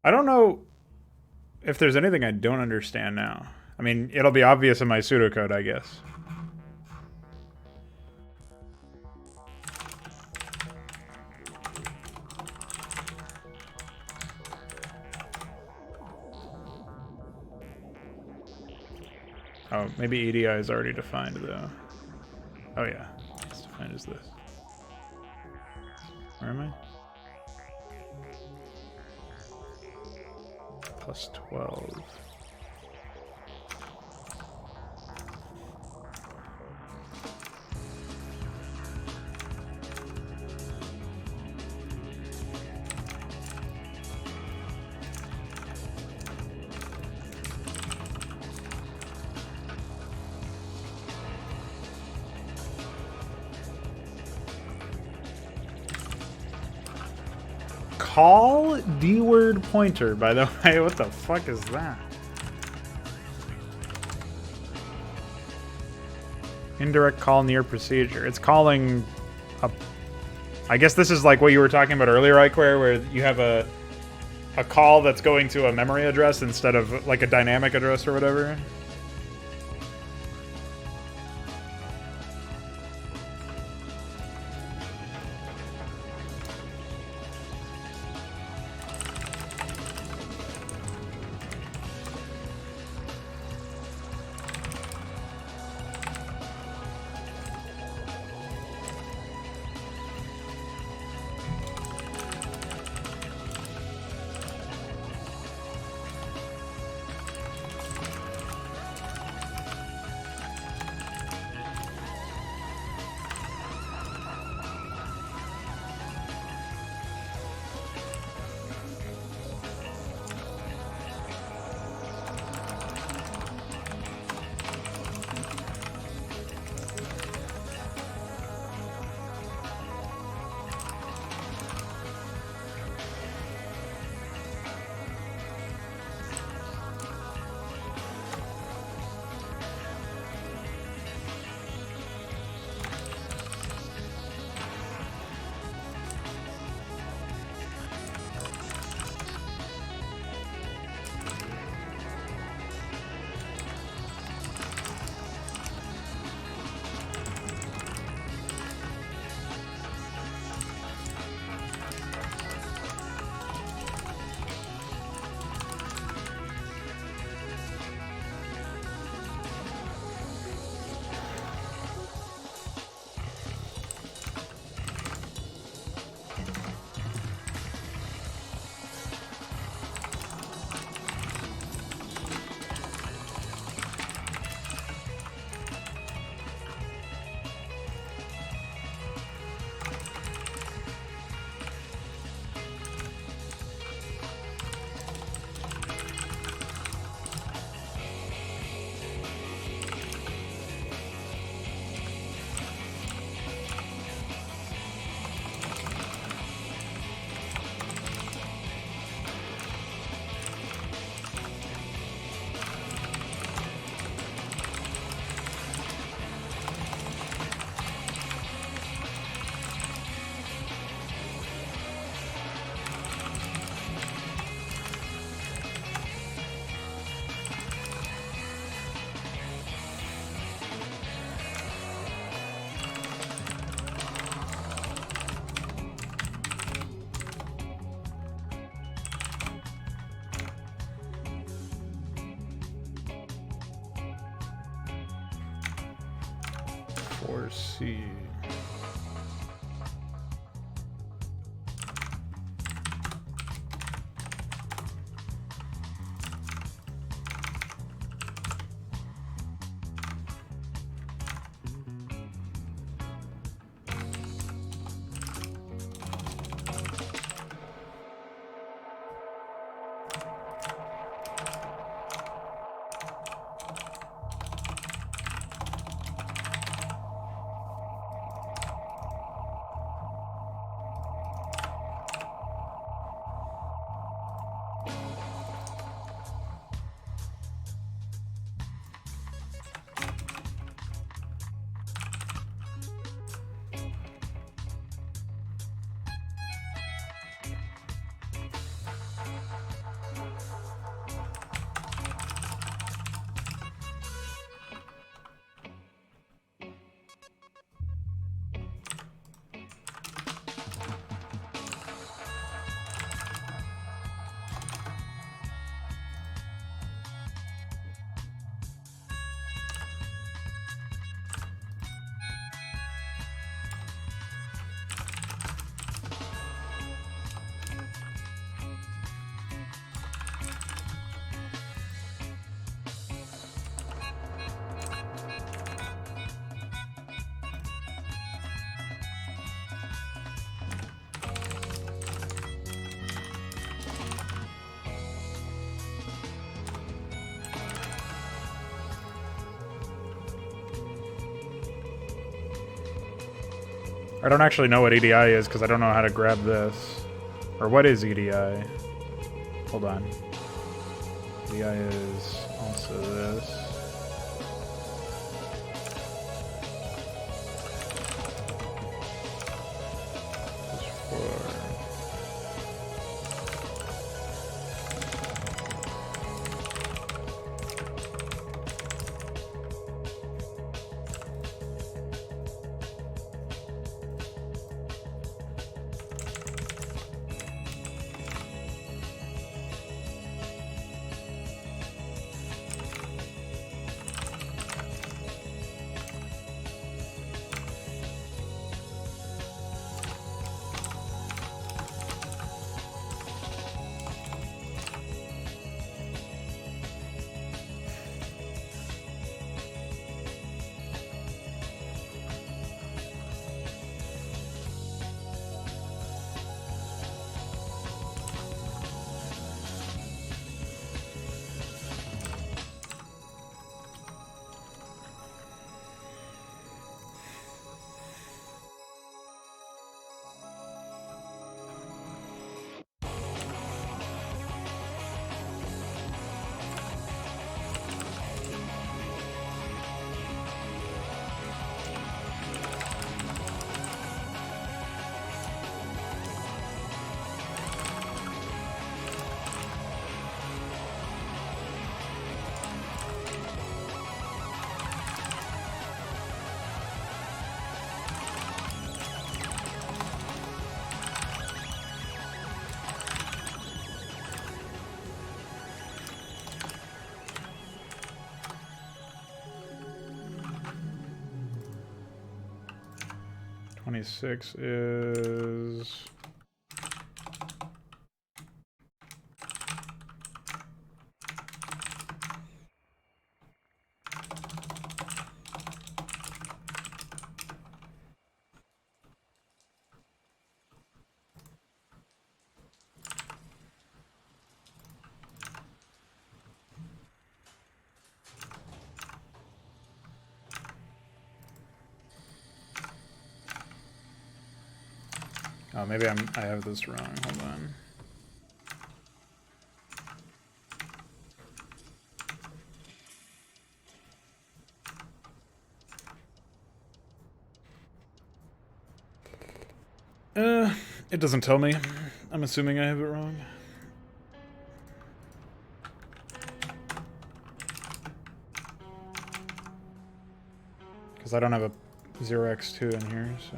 I don't know if there's anything I don't understand now. I mean, it'll be obvious in my pseudocode, I guess. Oh, maybe EDI is already defined, though. Oh, yeah. It's defined as this. Where am I? Plus 12. Call D-word pointer, by the way. What the fuck is that? Indirect call near procedure. It's calling a... I guess this is like what you were talking about earlier, Iquare, where you have a call that's going to a memory address instead of like a dynamic address or whatever. or C? I don't actually know what EDI is because I don't know how to grab this. Or what is EDI? Hold on. EDI is also this. Six is oh, maybe I have this wrong. Hold on. It doesn't tell me. I'm assuming I have it wrong. Because I don't have a 0x2 in here, so...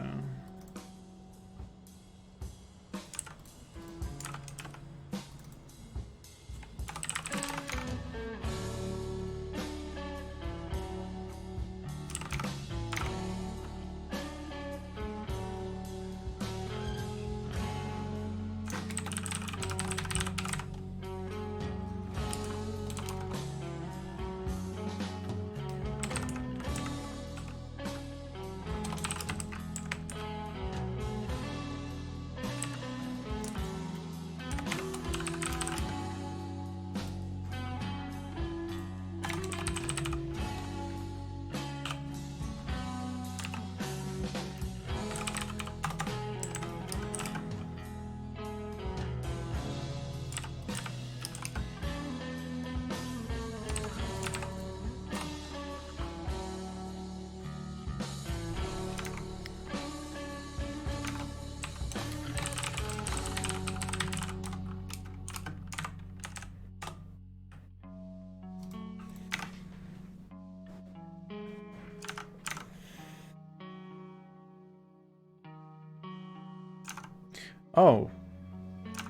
Oh.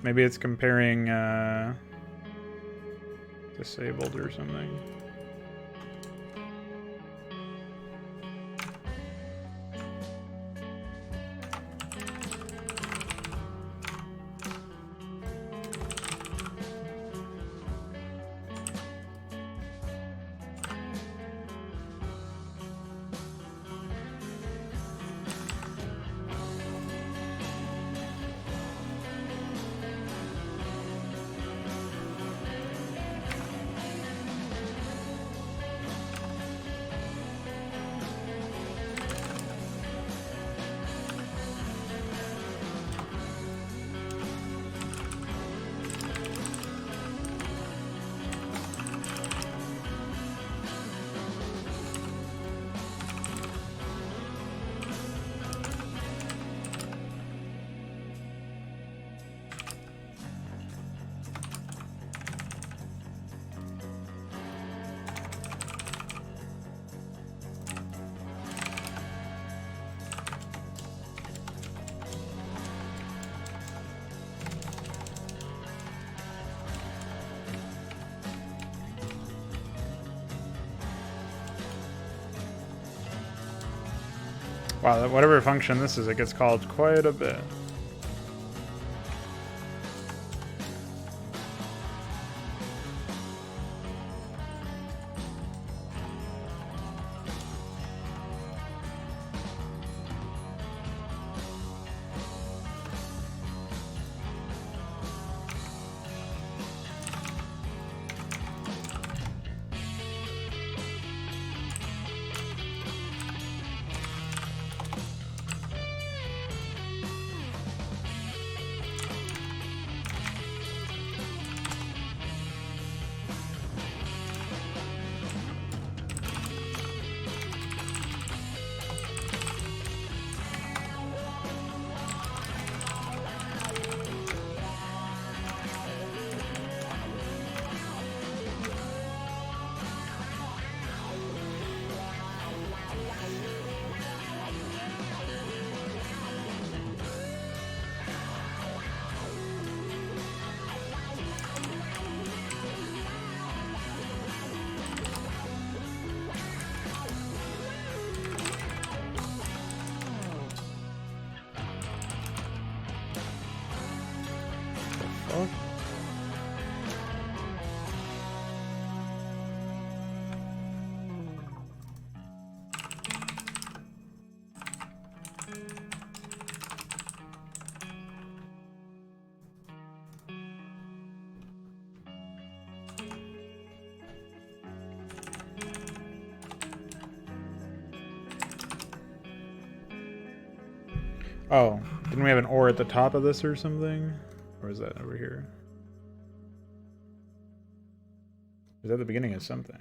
Maybe it's comparing disabled or something. Wow, whatever function this is, it gets called quite a bit. Oh, didn't we have an ore at the top of this or something? Or is that over here? Is that the beginning of something?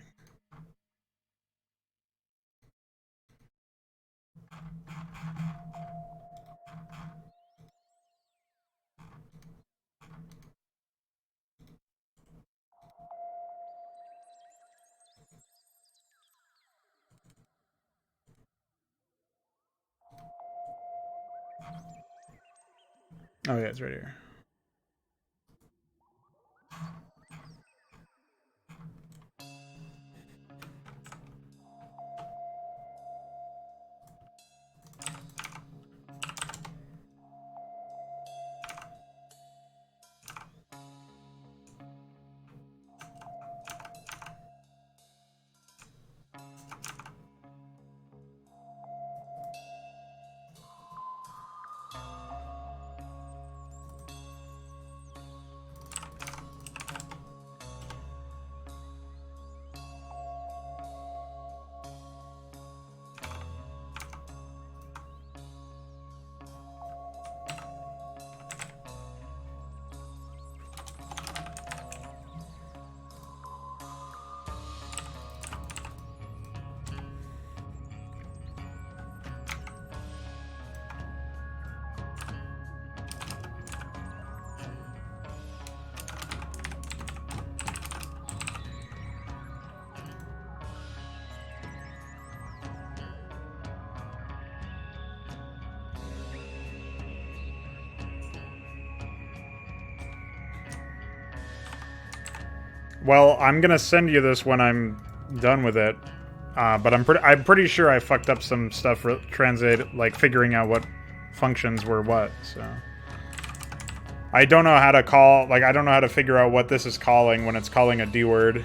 Oh yeah, it's right here. Well, I'm gonna send you this when I'm done with it. But I'm pretty sure I fucked up some stuff translate, like figuring out what functions were what. So I don't know how to call, like I don't know how to figure out what this is calling when it's calling a D word.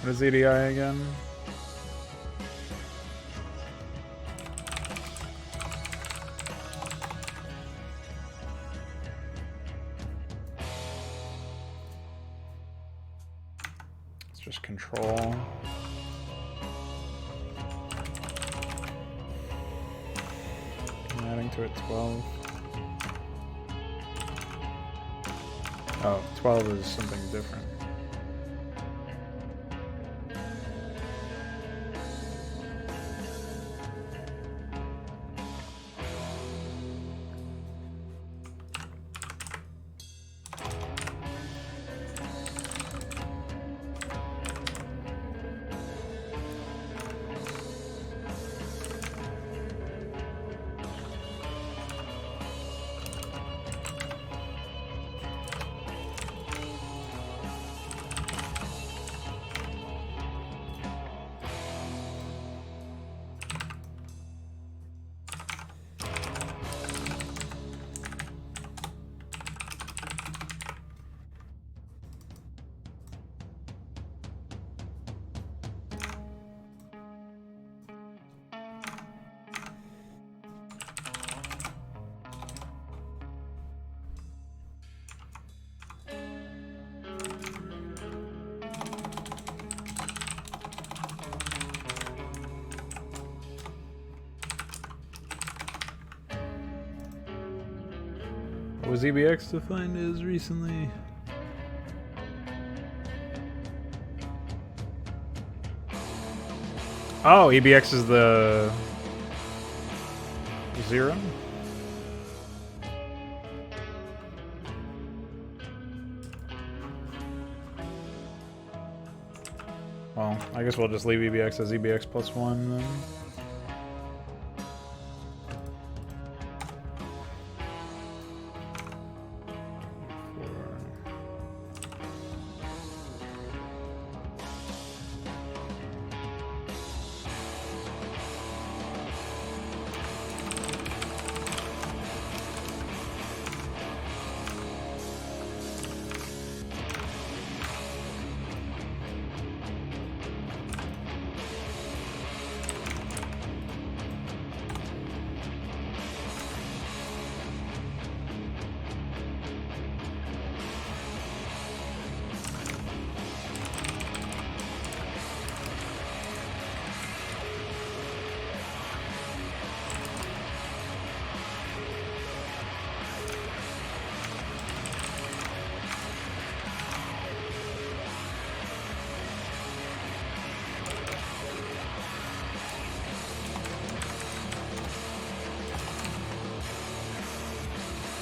What is EDI again? It's just control. Adding to it 12. Oh, 12 is something different. Was EBX defined as recently? Oh, EBX is the 0? Well, I guess we'll just leave EBX as EBX plus 1 then.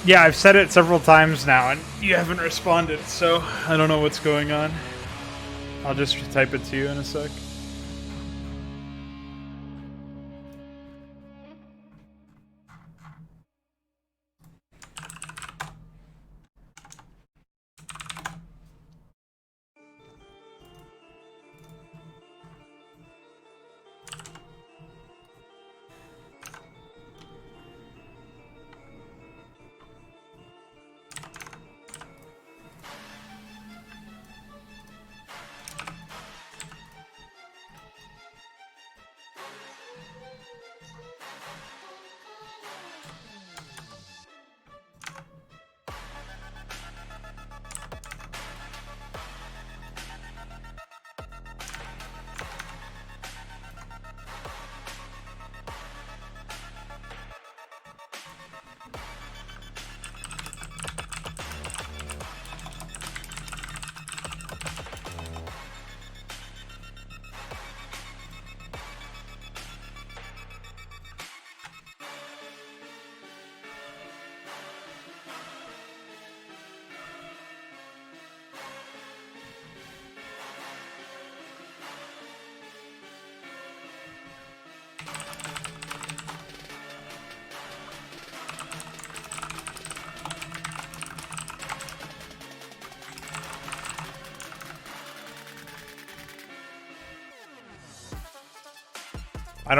Yeah, I've said it several times now, and you haven't responded, so I don't know what's going on. I'll just type it to you in a sec.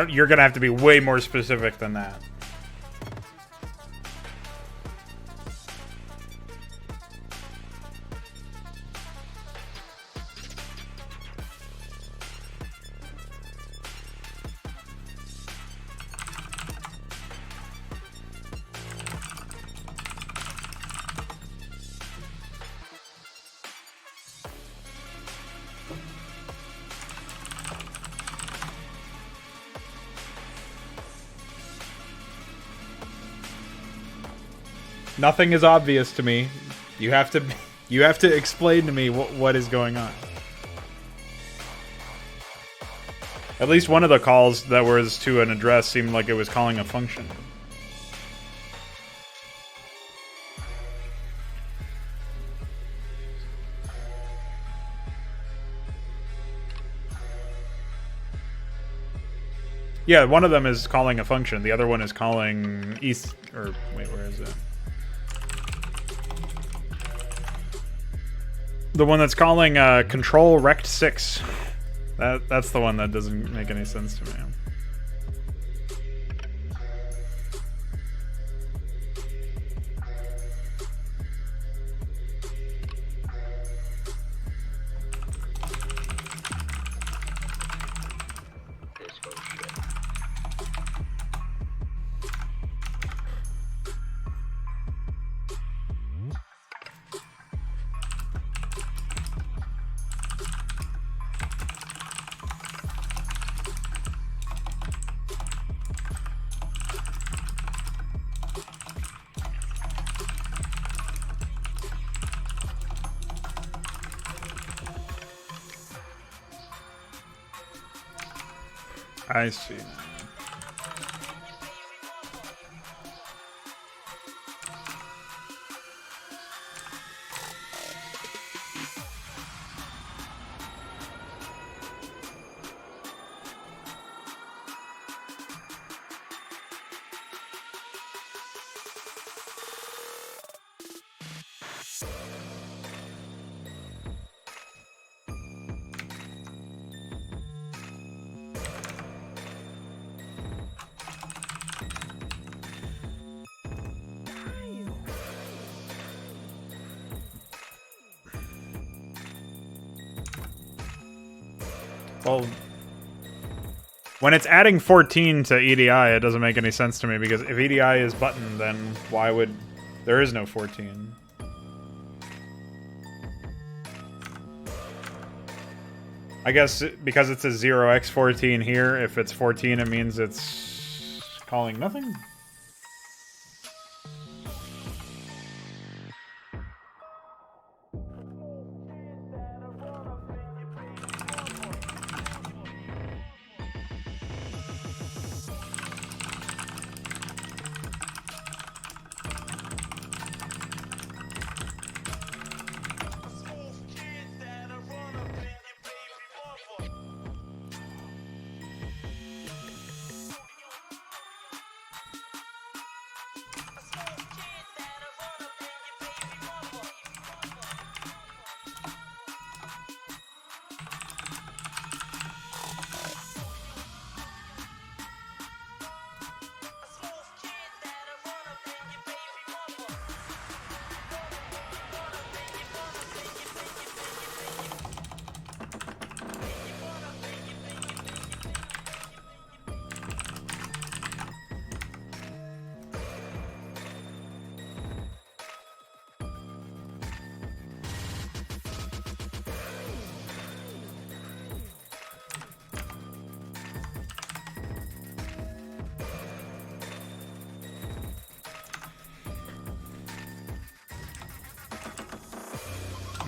You're gonna have to be way more specific than that. Nothing is obvious to me. You have to explain to me what is going on. At least one of the calls that was to an address seemed like it was calling a function. Yeah, one of them is calling a function. The other one is calling east, or wait, where is it? The one that's calling control rect 6. That's the one that doesn't make any sense to me. I see. Well, when it's adding 14 to EDI, it doesn't make any sense to me, because if EDI is button, then why would... There is no 14. I guess because it's a 0x14 here, if it's 14, it means it's calling nothing?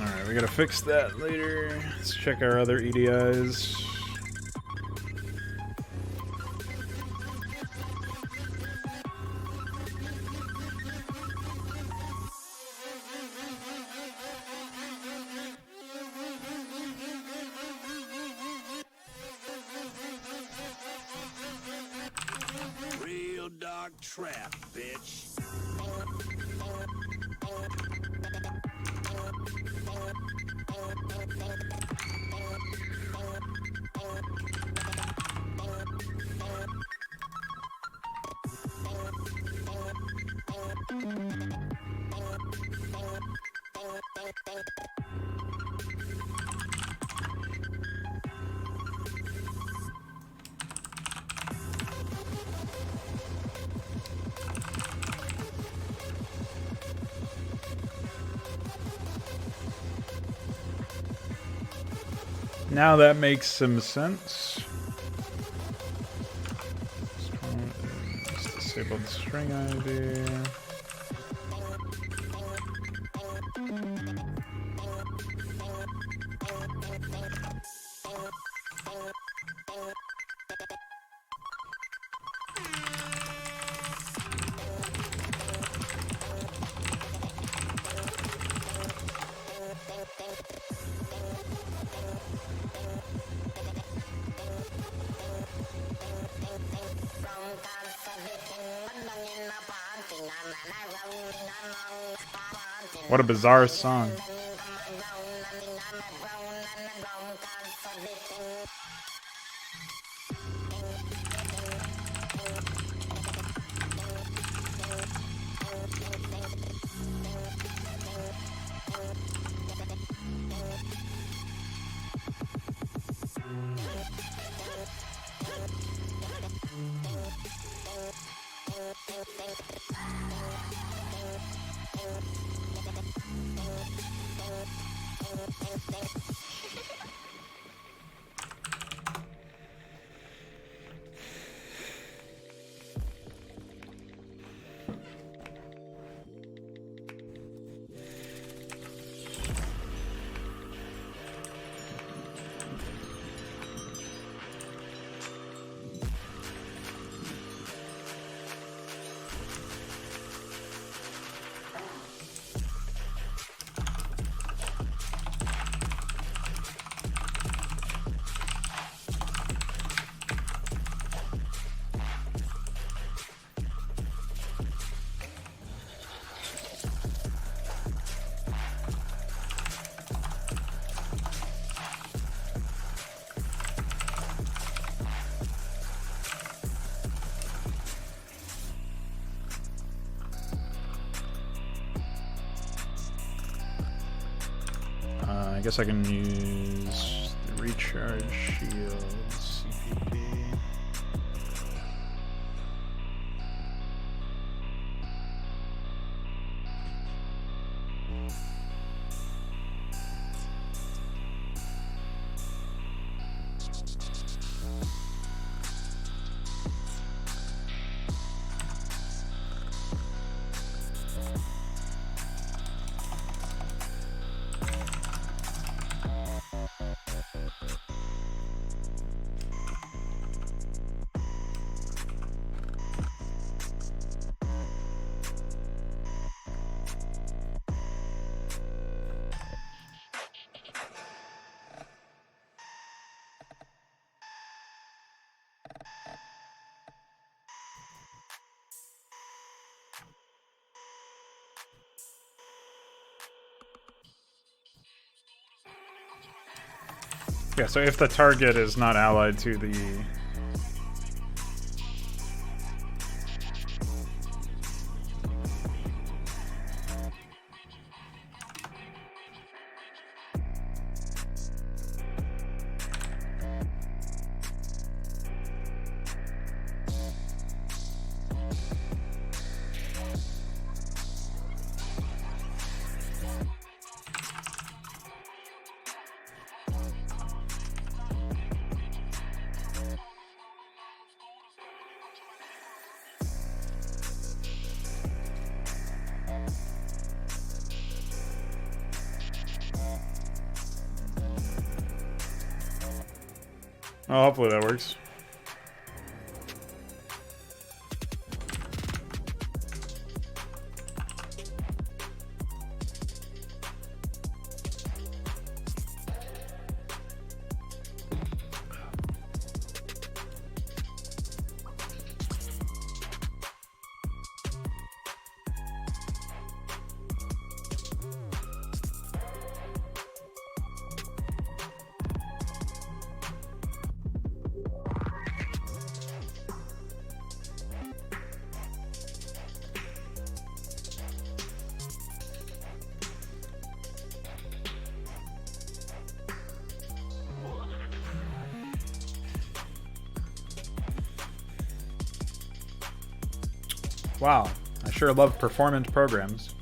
Alright, we gotta fix that later. Let's check our other EDIs. Real dog trap, bitch. Now that makes some sense. Let's disable the string ID. What a bizarre song. I guess I can use the recharge shield CPP. Yeah, so if the target is not allied to the... Oh, hopefully that works. Wow, I sure love performance programs.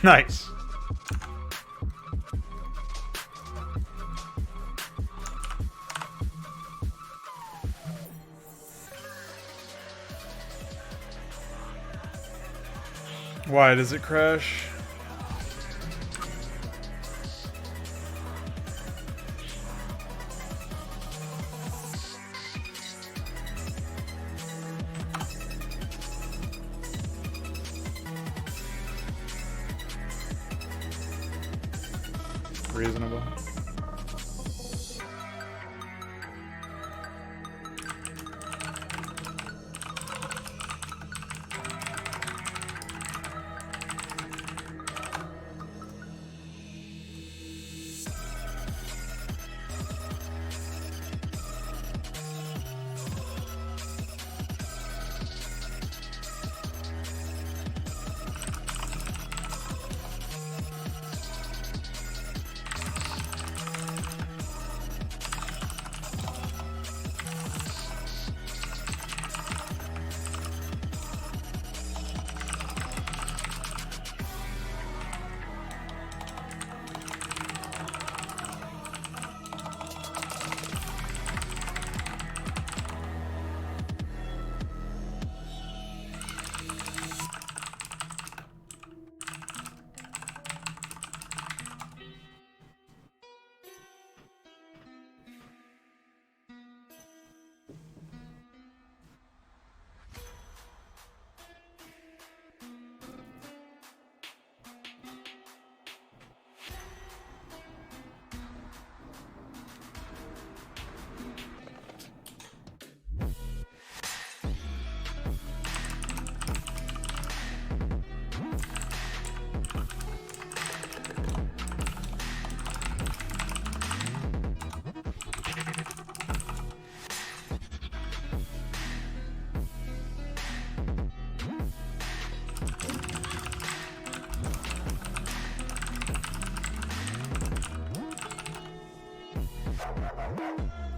Nice. Why does it crash? Reasonable.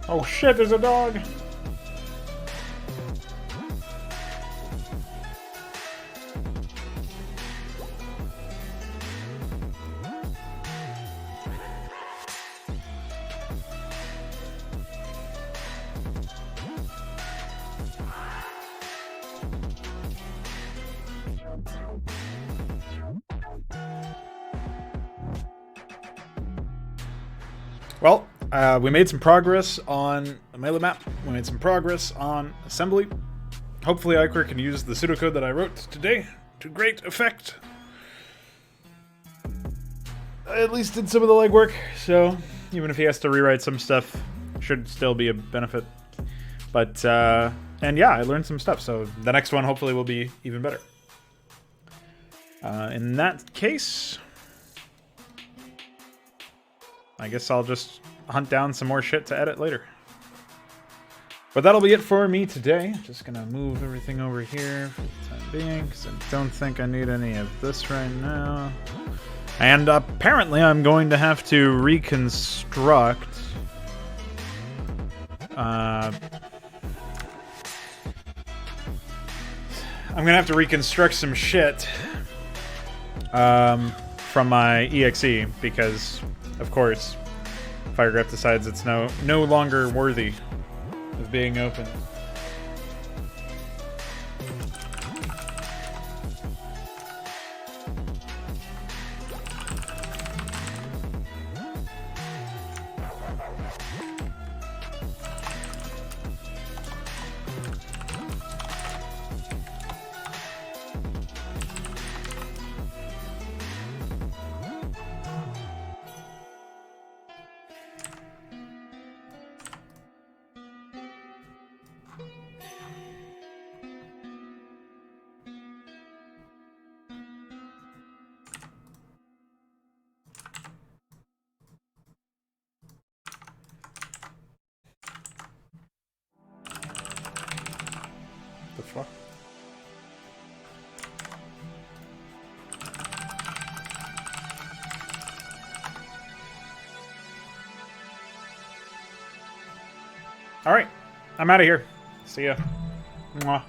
Oh shit, there's a dog! Well, we made some progress on the melee map. We made some progress on assembly. Hopefully Iker can use the pseudocode that I wrote today to great effect. I at least did some of the legwork, so even if he has to rewrite some stuff, should still be a benefit. But, and yeah, I learned some stuff, so the next one hopefully will be even better. In that case, I guess I'll just hunt down some more shit to edit later. But that'll be it for me today. Just gonna move everything over here for the time being, because I don't think I need any of this right now. And apparently I'm going to have to reconstruct... I'm gonna have to reconstruct some shit from my EXE, because, of course, Firegraph decides it's no longer worthy of being opened. The fuck? Alright, I'm out of here. See ya. Mwah.